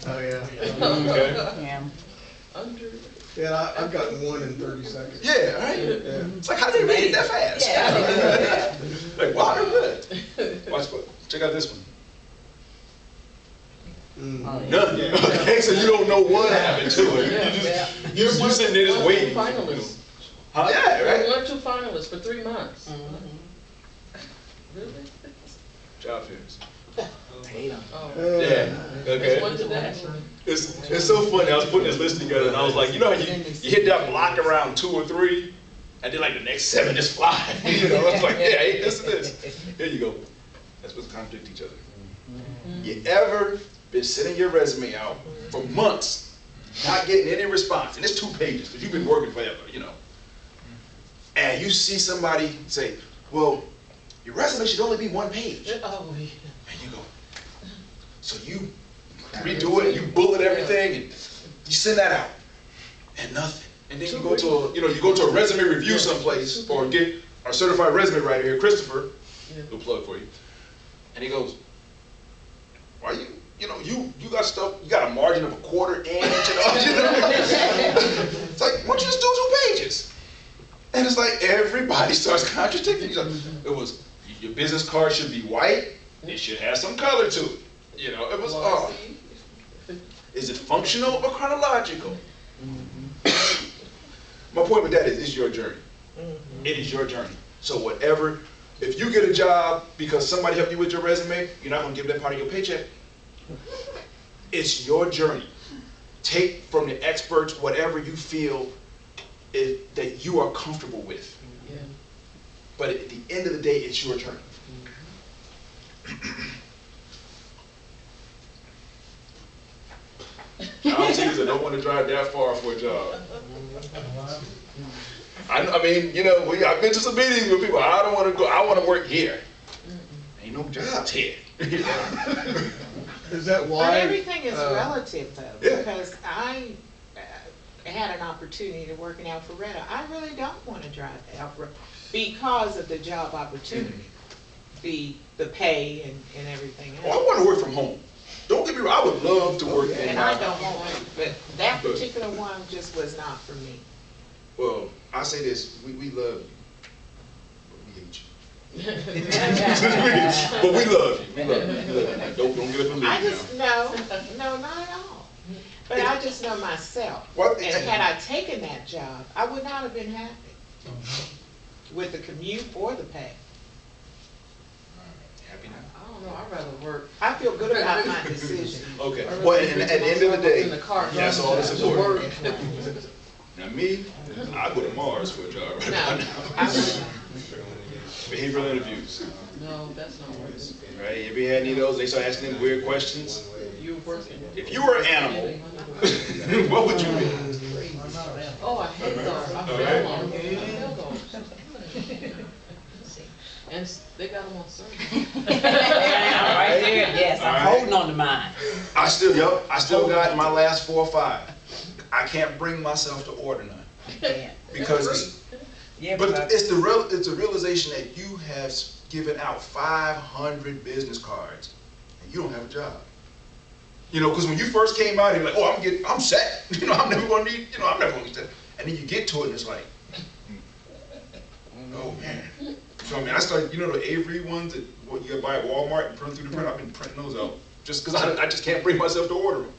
Oh, yeah. Okay. Yeah. Under. Yeah, I've gotten one in 30 seconds. Yeah, right? Yeah. It's like, how did they read it that fast? Yeah. Like, wow, they're good. Watch, check out this one. None. Okay, so you don't know what happened to it. You sitting there just waiting. Finalists. Huh? Yeah, right? 1 or 2 finalists for 3 months. Really? Job fairs. Oh. Yeah. Okay. One today. It's so funny. I was putting this list together, and I was like, you know how you hit that block around 2 or 3, and then like the next 7 just fly. You know, it's like, yeah, hey, listen to this. Here you go. That's what's contradict each other. You ever been sending your resume out for months, not getting any response, and it's 2 pages because you've been working forever, you know, and you see somebody say, well, your resume should only be 1 page, Oh, yeah. and you go, so you redo it, you bullet everything, and you send that out, and nothing, and then you go to a, you go to a resume review someplace, or get our certified resume writer here, Christopher, no plug for you, and he goes, why you you know, you got stuff, you got a margin of a quarter inch, you know. It's like, why don't you just do 2 pages? And it's like everybody starts contradicting each other. It was, your business card should be white, it should have some color to it. You know, it was, oh. Is it functional or chronological? My point with that is, it's your journey. It is your journey. So whatever, if you get a job because somebody helped you with your resume, you're not gonna give them part of your paycheck. It's your journey. Take from the experts whatever you feel that you are comfortable with. Yeah. But at the end of the day, it's your journey. Job seekers that don't want to drive that far for a job. I mean, you know, I've been to some meetings with people. I don't want to go. I want to work here. Ain't no jobs here. Is that why? But everything is relative though, Yeah. because I had an opportunity to work in Alpharetta. I really don't want to drive to Alpharetta because of the job opportunity, the pay and everything else. Oh, I want to work from home. Don't get me wrong. I would love to work in And my I don't house. want to, but that particular one just was not for me. Well, I say this: we love you, but we hate you. But we love you. We love you. We love you. Don't get up and leave I now. just, no, not at all. But I just know myself. What- And had I taken that job, I would not have been happy with the commute or the pay. Happy now? I don't know, I'd rather work. I feel good about my decision. Okay. I'd rather Well, and get at the end of the myself day, in the car, that's all that's driving to work. important. Now me, I go to Mars for a job right No, now. I wouldn't. Behavioral interviews. No, that's not working. Right? Ever had any of those? They start asking them weird questions. You working. If you were an animal, what would you be? Oh, I hate those. I All fell right. on them. I fell those. And they got them on Sunday. Right there, yes, All I'm right. holding on to mine. I still got my last 4 or 5. I can't bring myself to order none. Can't. Because it's, Yeah, but but it's the realization that you have given out 500 business cards and you don't have a job. You know, because when you first came out, you're like, oh, I'm set. You know, I'm never gonna need, you know, I'm never gonna need that. And then you get to it and it's like, oh man. So I mean, I started, you know, the Avery ones that what you gotta buy at Walmart and print through the print. I've been printing those out just because I just can't bring myself to order them.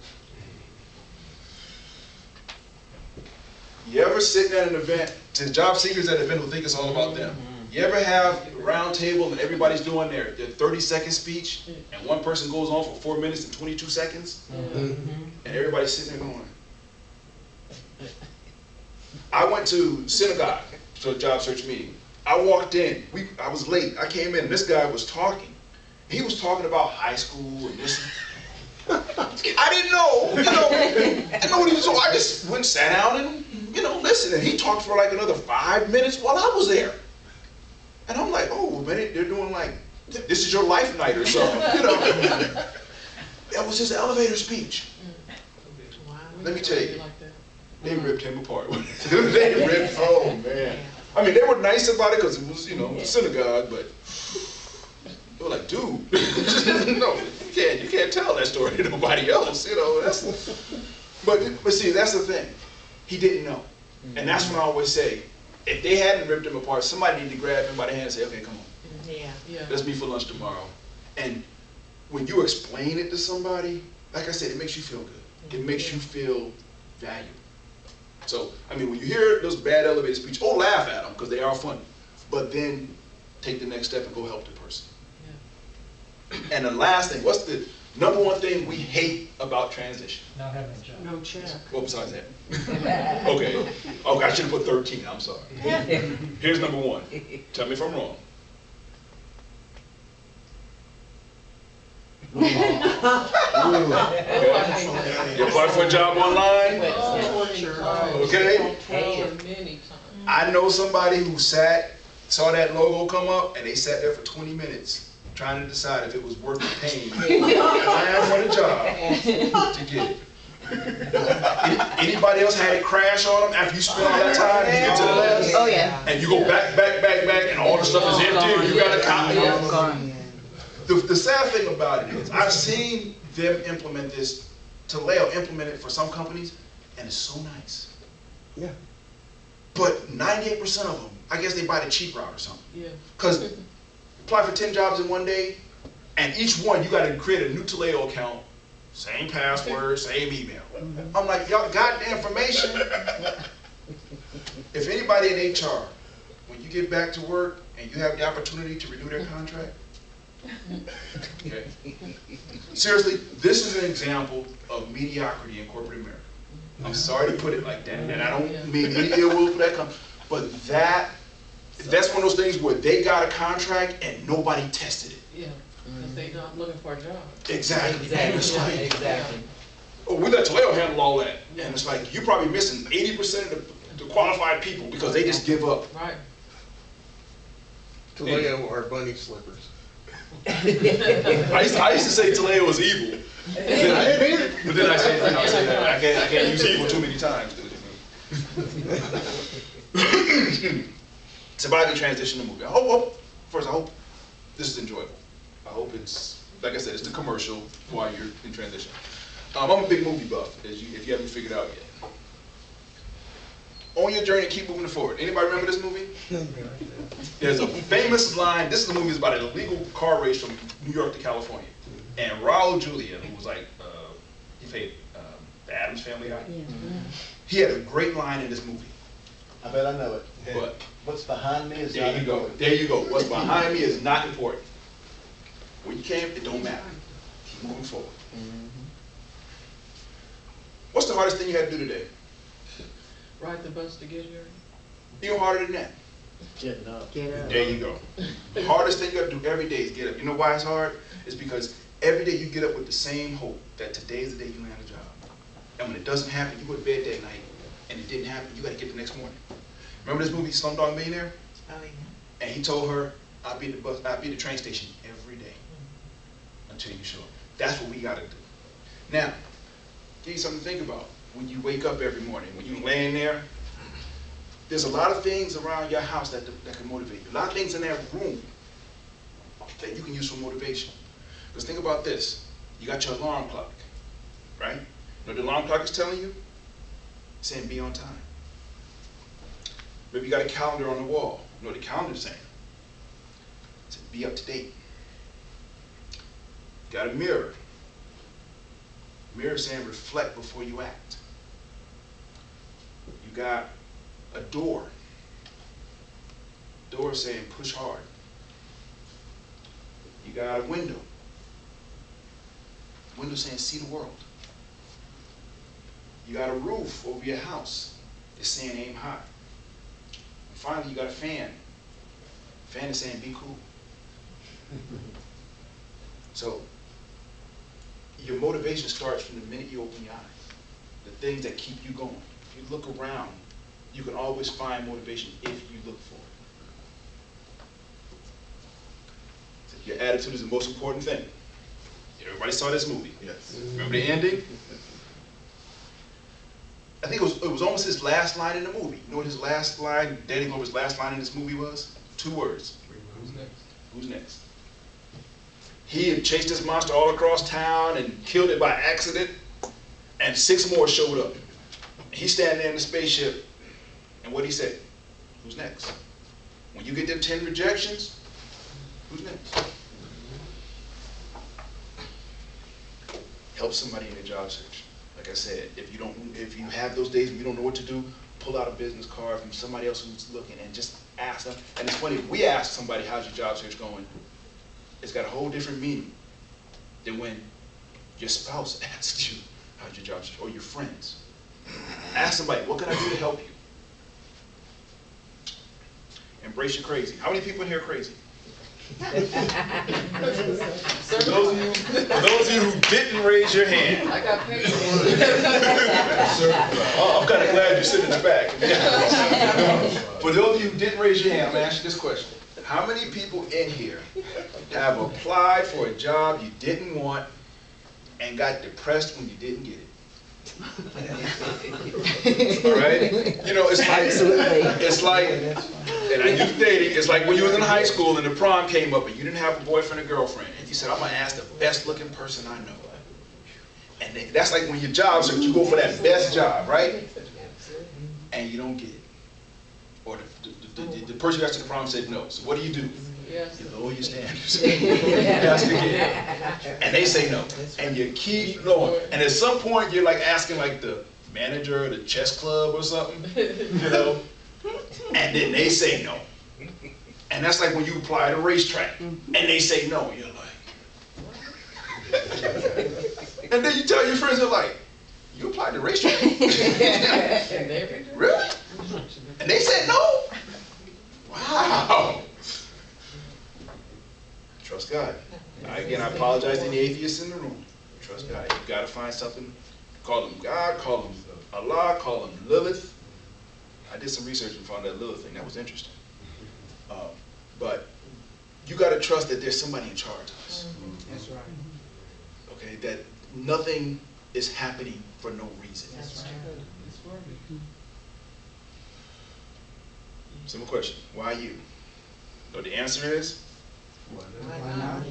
You ever sitting at an event, to job seekers at an event who think it's all about them. You ever have a round table and everybody's doing their 30-second speech and one person goes on for 4 minutes and 22 seconds and everybody's sitting there going. I went to synagogue to a job search meeting. I walked in, I was late, I came in, and this guy was talking. He was talking about high school and this. I didn't know, you know, I didn't know what he was, so I just went and sat down and, you know, listened. And he talked for like another 5 minutes while I was there. And I'm like, oh, man, they're doing like, this is your life night or something, you know. That was his elevator speech. Wow. Let me tell you, Like that. they ripped him apart. They ripped, oh man. I mean, they were nice about it because it was, you know, synagogue, but they were like, dude, no, you can't tell that story to nobody else, you know. But see, that's the thing. He didn't know. And that's when I always say, if they hadn't ripped him apart, somebody needed to grab him by the hand and say, okay, come on. Yeah. Yeah. Let's meet for lunch tomorrow. And when you explain it to somebody, like I said, it makes you feel good. It makes you feel valued. So, I mean, when you hear those bad elevator speeches, laugh at them because they are funny. But then take the next step and go help the person. Yeah. And the last thing, what's the number one thing we hate about transition? Not having a job. No check. Well, besides that. Okay, I should have put 13, I'm sorry. Here's number 1. Tell me if I'm wrong. Okay. You apply for a job online? Okay. Many times. I know somebody who saw that logo come up, and they sat there for 20 minutes trying to decide if it was worth the pain applying for the job to get it. Anybody else had it crash on them after you spend all that time and you get to the last? Oh, yeah. And you go back, and all the stuff is empty, and you got a copy. The sad thing about it is, I've seen them implement this, Taleo implement it for some companies, and it's so nice. Yeah. But 98% of them, I guess they buy the cheap route or something. Yeah. Because apply for 10 jobs in one day, and each one you got to create a new Taleo account, same password, same email. I'm like, y'all got the information. If anybody in HR, when you get back to work and you have the opportunity to renew their contract, okay. Seriously, this is an example of mediocrity in corporate America. I'm sorry to put it like that, and I don't mean any ill will for that company, but that's one of those things where they got a contract and nobody tested it. Yeah, because they not looking for a job. Exactly. And it's like, Exactly. oh, we let Taleo handle all that, and it's like you're probably missing 80% of the qualified people because they just give up. Right. Taleo are bunny slippers. I used to say Taleo was evil. But then I said, I can't use evil too many times. Surviving transition to movie. I hope this is enjoyable. I hope it's, like I said, it's the commercial while you're in transition. I'm a big movie buff, if you haven't figured out yet. On your journey, keep moving forward. Anybody remember this movie? There's a famous line. This is a movie that's about an illegal car race from New York to California. And Raul Julia, who was like, he played the Addams Family guy. Yeah. He had a great line in this movie. I bet I know it. What? What's behind me is There not you go. important. There you go. What's behind me is not important. Where you came, it don't matter. Keep moving forward. What's the hardest thing you had to do today? Ride the bus to get here. Even harder than that. Getting up. There you go. The hardest thing you got to do every day is get up. You know why it's hard? It's because every day you get up with the same hope that today is the day you land a job. And when it doesn't happen, you go to bed that night and it didn't happen, you got to get the next morning. Remember this movie, Slumdog Millionaire? Oh, yeah. And he told her, I'll be at the train station every day until you show up. That's what we got to do. Now, give you something to think about. When you wake up every morning, when you're laying there, there's a lot of things around your house that can motivate you. A lot of things in that room that you can use for motivation. Because think about this. You got your alarm clock, right? You know what the alarm clock is telling you? It's saying be on time. Maybe you got a calendar on the wall. You know what the calendar's saying? It's saying be up to date. You got a mirror. Mirror saying reflect before you act. You got a door. Door saying push hard. You got a window. Window saying see the world. You got a roof over your house. It's saying aim high. And finally you got a fan. Fan is saying be cool. So your motivation starts from the minute you open your eyes. The things that keep you going. If you look around, you can always find motivation if you look for it. Your attitude is the most important thing. Everybody saw this movie. Yes. Remember the ending? I think it was almost his last line in the movie. You know what his last line, Danny Glover's last line in this movie was? 2 words. Who's next? Who's next? He had chased this monster all across town and killed it by accident, and 6 more showed up. He's standing there in the spaceship, and what he said? Who's next? When you get them 10 rejections, who's next? Help somebody in their job search. Like I said, if you have those days when you don't know what to do, pull out a business card from somebody else who's looking and just ask them. And it's funny, if we ask somebody, how's your job search going? It's got a whole different meaning than when your spouse asks you, how's your job search? Or your friends. Ask somebody, what can I do to help you? Embrace your crazy. How many people in here are crazy? For those of you who didn't raise your hand, I got paid. I'm kind of glad you're sitting in the back. For those of you who didn't raise your hand, I'm going to ask you this question. How many people in here have applied for a job you didn't want and got depressed when you didn't get it? All right? You know, it's like, And I youth dating, it's like when you was in high school and the prom came up and you didn't have a boyfriend or girlfriend, and you said, I'm gonna ask the best looking person I know. And that's like when your job search, you go for that best job, right? And you don't get it. Or the person you asked to the prom said no. So what do? Yes. You lower your standards. Ask again. And they say no. And you keep lowering. And at some point you're like asking like the manager of the chess club or something, you know? And then they say no. And that's like when you apply at a racetrack and they say no. You're like, and then you tell your friends, they're like, you applied to racetrack? Really? And they said no? Wow. Trust God. Again, I apologize to any atheists in the room. Trust God. You've got to find something. Call him God, call him Allah, call him Lilith. I did some research and found that Lilith thing. That was interesting. But you got to trust that there's somebody in charge of us. That's right. Okay, that nothing is happening for no reason. That's right. Simple question. Why you? So the answer is? Why not?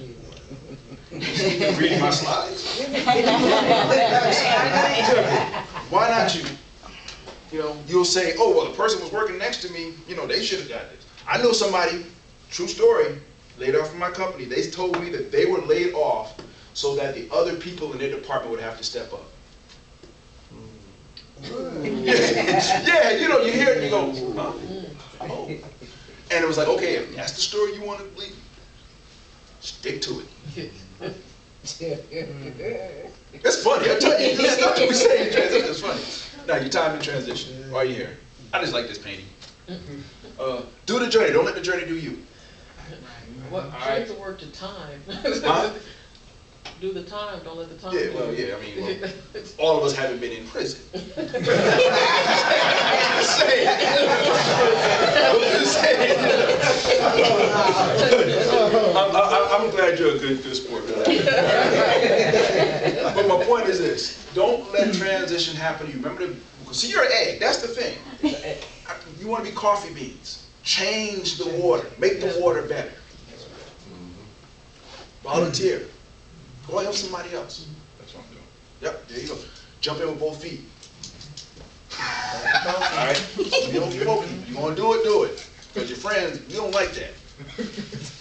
Reading my slides? Why not you? You know, you'll say, oh, well, the person was working next to me, you know, they should have got this. I know somebody, true story, laid off from my company. They told me that they were laid off so that the other people in their department would have to step up. Yeah, you know, you hear it and you go, huh? Oh. And it was like, okay, if that's the story you want to believe, stick to it. It's funny, I tell you, this stuff we say in transition is funny. Now, your time in transition, why are you here? I just like this painting. Do the journey, don't let the journey do you. What, change the word to time. Huh? Do the time, don't let the time. Yeah, well, yeah, I mean, well, all of us haven't been in prison. I'm just saying. I'm glad you're a good sport. But my point is this: don't let transition happen to you. Remember, see, you're an egg. That's the thing. You want to be coffee beans. Change the water. Make the water better. Volunteer. Go help somebody else. That's what I'm doing. Yep, there you go. Jump in with both feet. All right? You don't keep open. You want to do it. Because your friends, you don't like that.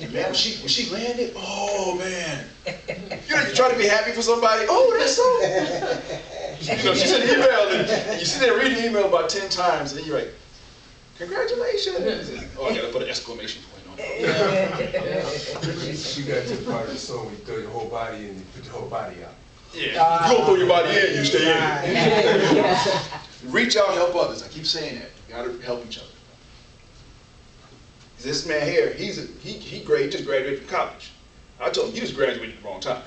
And man, when she landed, oh man. You know, you try to be happy for somebody. Oh, that's so. You know, she sent an email and you sit there reading the email about 10 times and then you're like, congratulations. Oh, I got to put an exclamation point on it. You got to the part of the song where you throw your whole body in and you put your whole body out. Yeah, you don't throw your body in, you stay in. Reach out, help others. I keep saying that. You gotta help each other. This man here, he just graduated from college. I told him, you just graduated at the wrong time.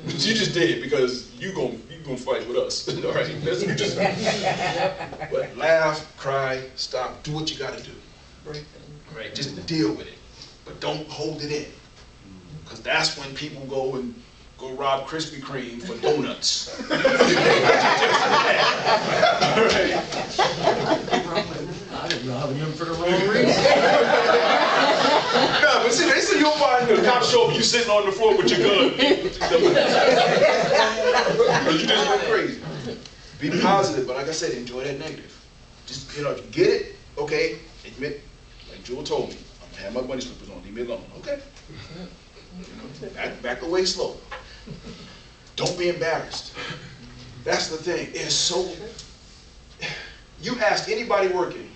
You just did it because you gonna fight with us. All right? But laugh, cry, stop, do what you gotta do. Right? Just deal with it. But don't hold it in. Because that's when people go rob Krispy Kreme for donuts. I've been robbing them for the wrong reason. No, but see, they say you'll find the cop show up, you sitting on the floor with your gun. Because you just went crazy. Be positive, but like I said, enjoy that negative. Just, you know, if you get it, okay, admit, like Jewel told me, I'm gonna have my bunny slippers on, leave me alone, okay? You know, back away slow. Don't be embarrassed. That's the thing. It's so. You ask anybody working,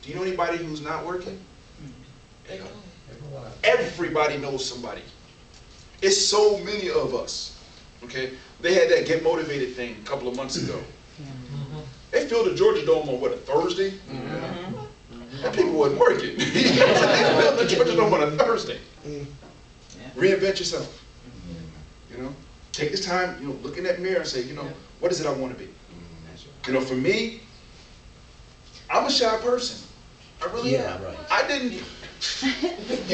do you know anybody who's not working? Everybody knows somebody. It's so many of us. Okay? They had that Get Motivated thing a couple of months ago. They filled the Georgia Dome on what, a Thursday? And people wasn't working. They filled the Georgia Dome on a Thursday. Reinvent yourself. You know? Take this time, you know, look in that mirror and say, you know, what is it I want to be? You know, for me, I'm a shy person. I really am. Right. I didn't. You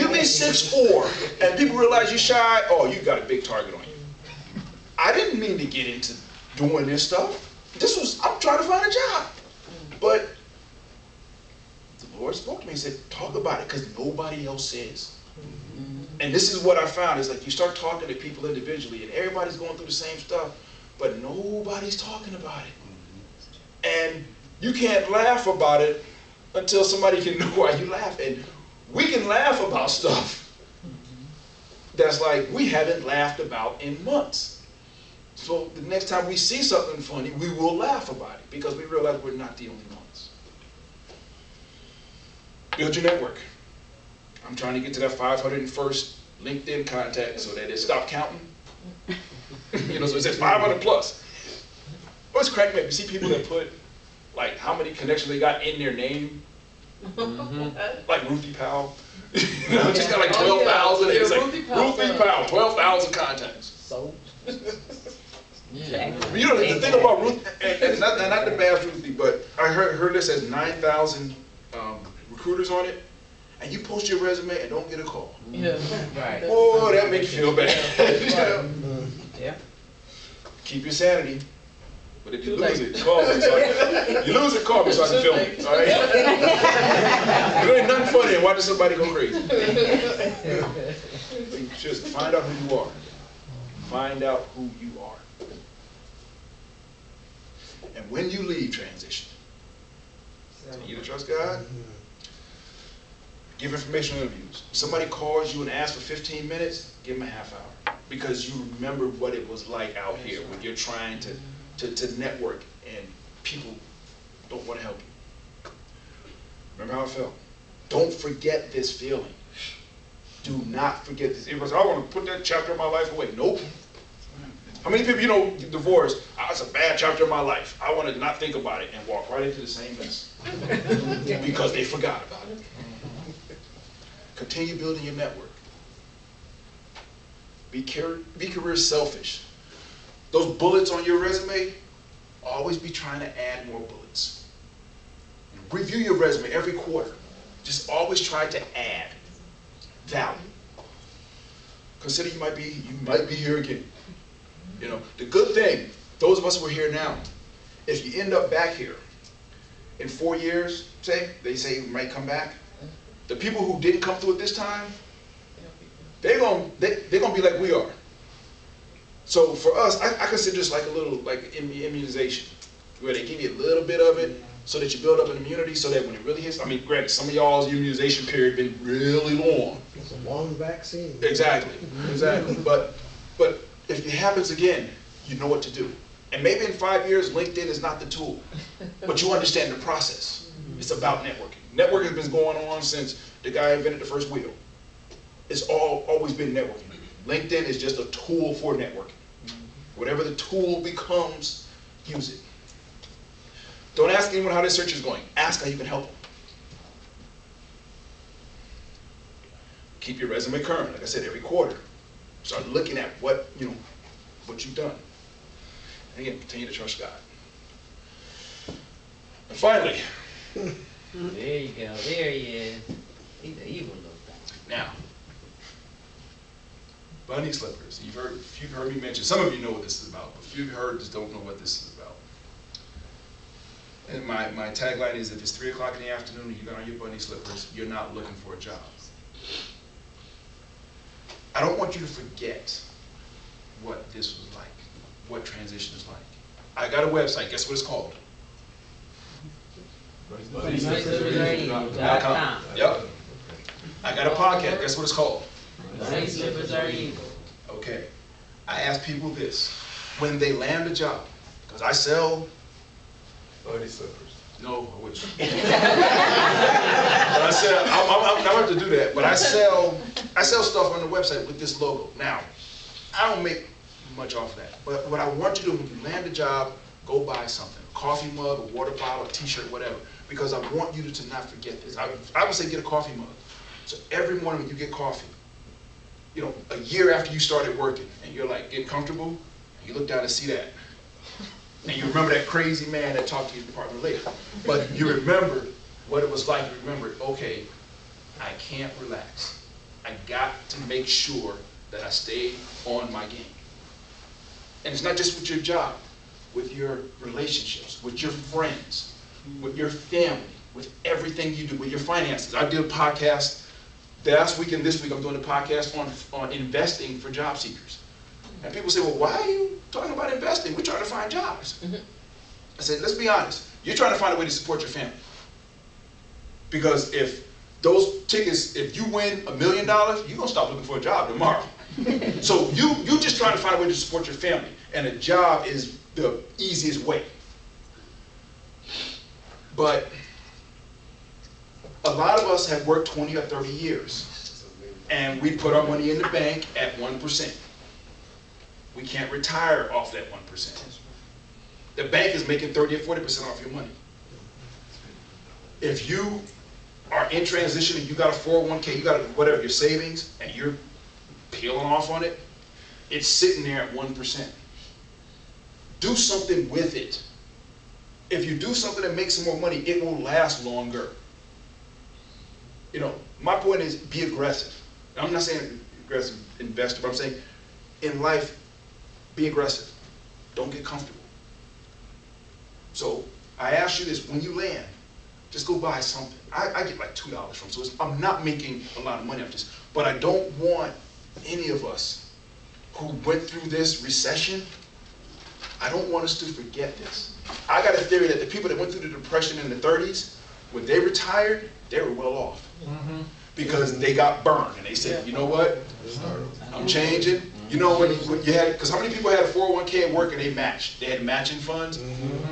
be 6'4", and people realize you're shy. Oh, you got a big target on you. I didn't mean to get into doing this stuff. I'm trying to find a job. But the Lord spoke to me and said, talk about it, because nobody else is. And this is what I found, is like you start talking to people individually, and everybody's going through the same stuff, but nobody's talking about it. And you can't laugh about it until somebody can know why you laugh. And we can laugh about stuff that's like we haven't laughed about in months. So the next time we see something funny, we will laugh about it because we realize we're not the only ones. Build your network. I'm trying to get to that 501st LinkedIn contact so that it stopped counting. You know, so it says 500 plus. What's cracking me up? You see people that put like how many connections they got in their name, like Ruthie Powell. You know, just got like 12,000. It's like Ruthie Powell, 12,000 contacts. So, Yeah. You know, the thing about Ruth, and not the bad Ruthie, but I heard this has 9,000 recruiters on it, and you post your resume and don't get a call. Yeah. Right. Oh, that makes you feel bad. You know? Yeah. Keep your sanity, but if you Too lose late. it, call me. You lose it, call me so I can film it. All right? There ain't nothing funny in watching somebody go crazy. Just find out who you are. Find out who you are. And when you leave transition, you to trust God. Give informational interviews. If somebody calls you and asks for 15 minutes, give them a half hour. Because you remember what it was like out here when you're trying to network and people don't want to help you. Remember how it felt? Don't forget this feeling. Do not forget this. Everybody says, I want to put that chapter of my life away. Nope. How many people, you know, divorced, it's a bad chapter of my life. I want to not think about it and walk right into the same mess. Because they forgot about it. Continue building your network. Be career selfish. Those bullets on your resume, always be trying to add more bullets. Review your resume every quarter. Just always try to add value. Consider you might be here again. You know, the good thing, those of us who are here now, if you end up back here in 4 years, they say you might come back. The people who didn't come through it this time, they're gonna be like we are. So for us, I consider this like a little like immunization, where they give you a little bit of it so that you build up an immunity, so that when it really hits, I mean, granted, some of y'all's immunization period been really long. it's a long vaccine. Exactly. But if it happens again, you know what to do. And maybe in 5 years, LinkedIn is not the tool, but you understand the process. It's about networking. Networking has been going on since the guy invented the first wheel. It's always been networking. LinkedIn is just a tool for networking. Whatever the tool becomes, use it. Don't ask anyone how their search is going. Ask how you can help them. Keep your resume current, like I said, every quarter. Start looking at what you've done. And again, continue to trust God. And finally, There you go. There he is. He's an evil little thing. now, bunny slippers. You've heard me mention, some of you know what this is about, but few of you heard just don't know what this is about. And my tagline is, if it's 3 o'clock in the afternoon and you got on your bunny slippers, you're not looking for a job. I don't want you to forget what this was like, what transition is like. I got a website, guess what it's called? BunnySlippersAreEvil.com. Yep. I got a podcast, guess what it's called? Bunny Slippers Are Evil. Okay. I ask people this, when they land a job, because I sell, Bunny slippers. no, I wish. But I sell, I'm not going to do that, but I sell stuff on the website with this logo. Now, I don't make much off of that, but what I want you to do when you land a job, go buy something, a coffee mug, a water bottle, a t-shirt, whatever, because I want you to not forget this. I would say get a coffee mug. So every morning when you get coffee, you know, a year after you started working, and you're like getting comfortable, and you look down and see that, and you remember that crazy man that talked to your department later, but you remember what it was like. You remember, okay, I can't relax. I got to make sure that I stay on my game. And it's not just with your job, with your relationships, with your friends, with your family. with everything you do, with your finances. I did a podcast last week and this week. I'm doing a podcast on investing for job seekers. And people say, well, why are you talking about investing? We're trying to find jobs. I said, let's be honest. You're trying to find a way to support your family. Because if those tickets, if you win $1 million, you're going to stop looking for a job tomorrow. So you just trying to find a way to support your family. And a job is the easiest way. But a lot of us have worked 20 or 30 years. And we put our money in the bank at 1%. We can't retire off that 1%. The bank is making 30 or 40% off your money. If you are in transition and you got a 401k, you got whatever, your savings, and you're peeling off on it, it's sitting there at 1%. Do something with it. If you do something that makes some more money, it will last longer. You know, my point is be aggressive. I'm not saying aggressive investor, but I'm saying in life, be aggressive. Don't get comfortable. So I ask you this, when you land, just go buy something. I get like $2 from, so I'm not making a lot of money off this, but I don't want any of us who went through this recession, I don't want us to forget this. I got a theory that the people that went through the Depression in the 30s, when they retired, they were well off. Because they got burned and they said, you know what, I'm changing. You know when you had, because how many people had a 401k at work and they matched? They had matching funds.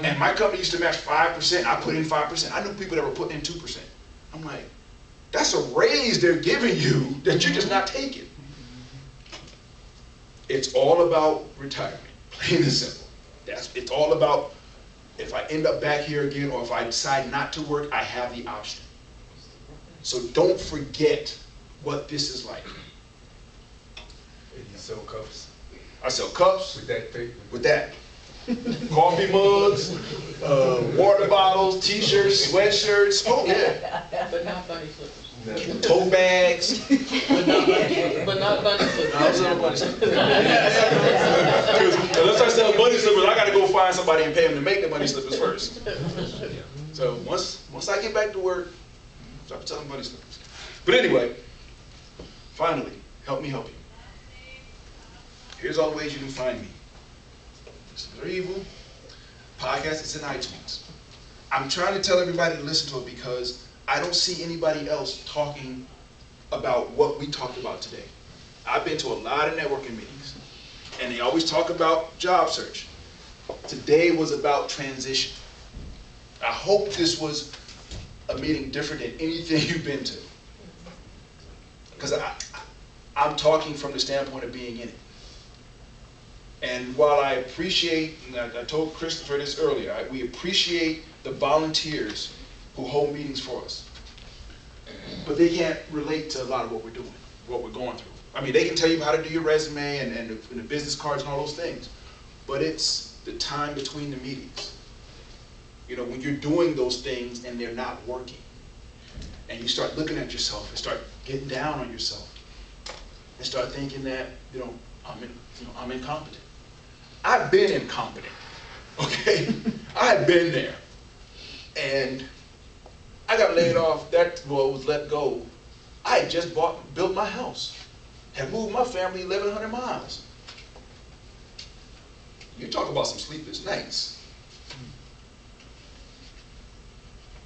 And my company used to match 5%. I put in 5%. I knew people that were putting in 2%. I'm like, that's a raise they're giving you that you're just not taking. It's all about retirement, plain and simple. It's all about, if I end up back here again or if I decide not to work, I have the option. So don't forget what this is like. And you sell cups I sell cups with that paper? with that. Coffee mugs, water bottles, t-shirts, sweatshirts, oh yeah. But not bunny slippers. No. Tote bags. But not bunny slippers. I don't sell bunny slippers. Because unless I sell bunny slippers, I gotta go find somebody and pay them to make the bunny slippers first. So once I get back to work, stop selling bunny slippers. But anyway, finally, help me help you. Here's all the ways you can find me. This is Evil podcast is in iTunes. I'm trying to tell everybody to listen to it because I don't see anybody else talking about what we talked about today. I've been to a lot of networking meetings, and they always talk about job search. Today was about transition. I hope this was a meeting different than anything you've been to. Because I'm talking from the standpoint of being in it. And while I appreciate, and I told Christopher this earlier, we appreciate the volunteers who hold meetings for us. But they can't relate to a lot of what we're doing, what we're going through. I mean, they can tell you how to do your resume and the business cards and all those things. But it's the time between the meetings. You know, when you're doing those things and they're not working. And you start looking at yourself and start getting down on yourself. And start thinking that, I'm incompetent. I've been incompetent, okay? I've been there. And I got laid off, was let go. I had just built my house, had moved my family 1,100 miles. You talk about some sleepless nights.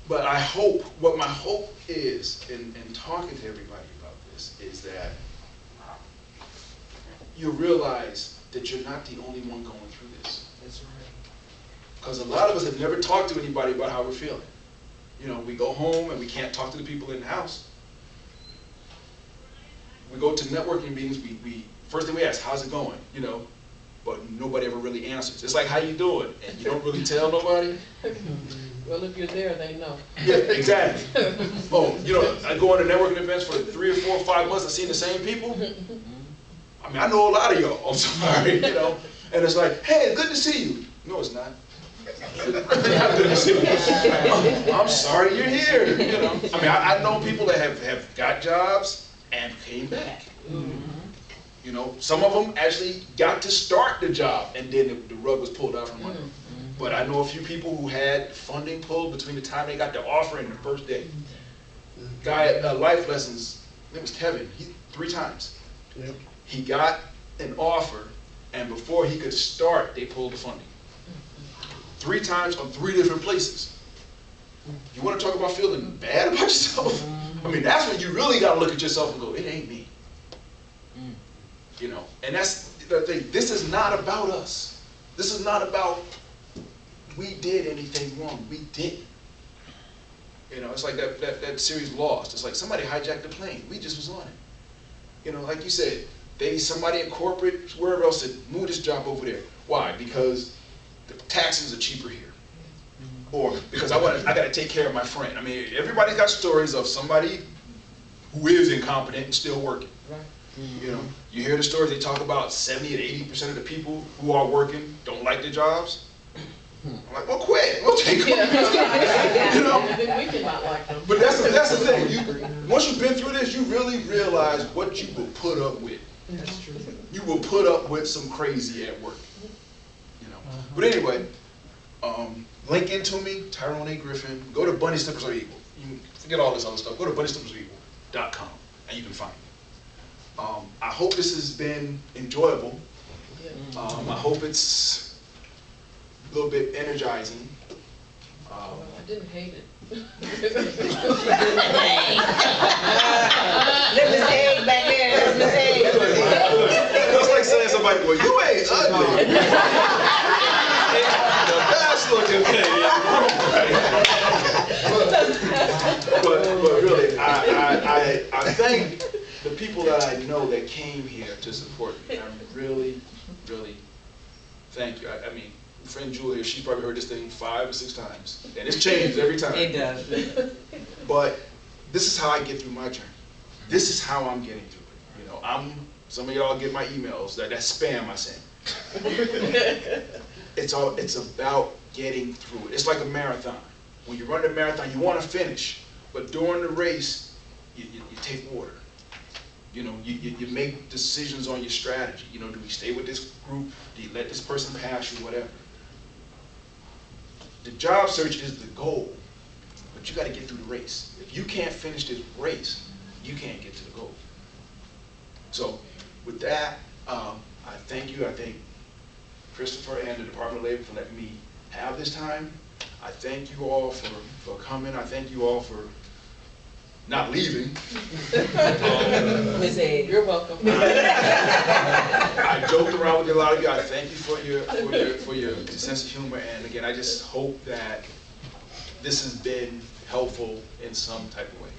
But I hope, what my hope is in talking to everybody about this is that you realize that you're not the only one going through this. That's right. Because a lot of us have never talked to anybody about how we're feeling. You know, we go home and we can't talk to the people in the house. We go to networking meetings, first thing we ask, how's it going? You know, but nobody ever really answers. It's like, how you doing? And you don't really tell nobody. Well, if you're there, they know. Yeah, exactly. Oh, you know, I go on to networking events for 3 or 4 or 5 months, I've seen the same people. I mean, I know a lot of y'all, I'm sorry, you know. And it's like, hey, good to see you. No, it's not. Not good to see you. I'm sorry you're here, you know. I mean, I know people that have got jobs and came back. You know, some of them actually got to start the job and then the rug was pulled out from under them. But I know a few people who had funding pulled between the time they got the offer and the first day. Guy at Life Lessons, it was Kevin, 3 times. Yep. He got an offer, and before he could start, they pulled the funding. 3 times from 3 different places. You want to talk about feeling bad about yourself? I mean, that's when you really got to look at yourself and go, it ain't me. You know, and that's the thing. This is not about us. This is not about we did anything wrong. We didn't. You know, it's like that series Lost. It's like somebody hijacked the plane. We just was on it. You know, like you said, somebody in corporate, wherever else said, move this job over there. Why? Because the taxes are cheaper here. Or because I got to take care of my friend. I mean, everybody's got stories of somebody who is incompetent and still working. Right. You know, you hear the stories, they talk about 70 to 80% of the people who are working don't like their jobs. I'm like, well, quit. We'll take them. You know? And then we cannot like them. But that's the thing. Once you've been through this, you really realize what you will put up with. That's true. You will put up with some crazy at work. You know. But anyway, link into me, Tyrone A. Griffin. Go to Bunny Slippers Are Evil. You can forget all this other stuff. Go to bunnyslippersarevil.com and you can find me. I hope this has been enjoyable. I hope it's a little bit energizing. I didn't hate it. Let me say back there, let me say. It's like saying to somebody, well, you ain't ugly. That's looking but really, I thank the people that I know that came here to support me. I really, really thank you. I mean, friend Julia, she's probably heard this thing 5 or 6 times, and it's changed every time. It does. But this is how I get through my journey. This is how I'm getting through it. You know, some of y'all get my emails. That's spam I send. It's about getting through it. It's like a marathon. When you run a marathon, you want to finish, but during the race, you take water. You know, you make decisions on your strategy. You know, do we stay with this group? Do you let this person pass you? Whatever. The job search is the goal, but you got to get through the race. If you can't finish this race, you can't get to the goal. So, with that, I thank you. I thank Christopher and the Department of Labor for letting me have this time. I thank you all for coming. I thank you all for not leaving. Miss A. You're welcome. I joked around with a lot of you. I thank you for your sense of humor. And again, I just hope that this has been helpful in some type of way.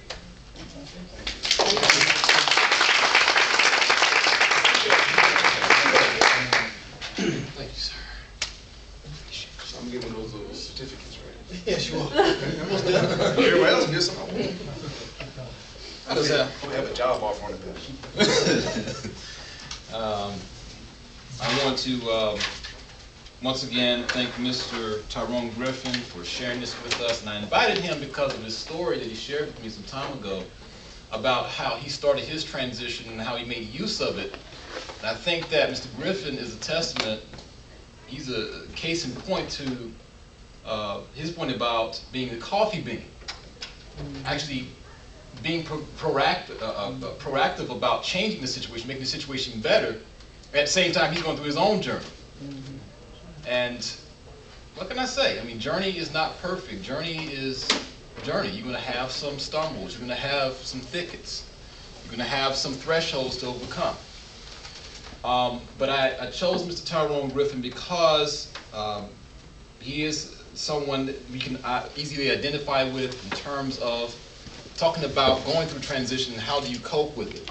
Thank you, sir. So I'm giving those little certificates, right? Yes, you are. Everybody else gets some. How does that? We have a job offer on the bench. I want to once again thank Mr. Tyrone Griffin for sharing this with us, and I invited him because of his story that he shared with me some time ago about how he started his transition and how he made use of it. And I think that Mr. Griffin is a testament, he's a case in point to his point about being a coffee bean. Actually being proactive about changing the situation, making the situation better. At the same time, he's going through his own journey. And what can I say? I mean, journey is not perfect. Journey is journey. You're going to have some stumbles. You're going to have some thickets. You're going to have some thresholds to overcome. But I chose Mr. Tyrone Griffin because he is someone that we can easily identify with in terms of talking about going through transition and how do you cope with it.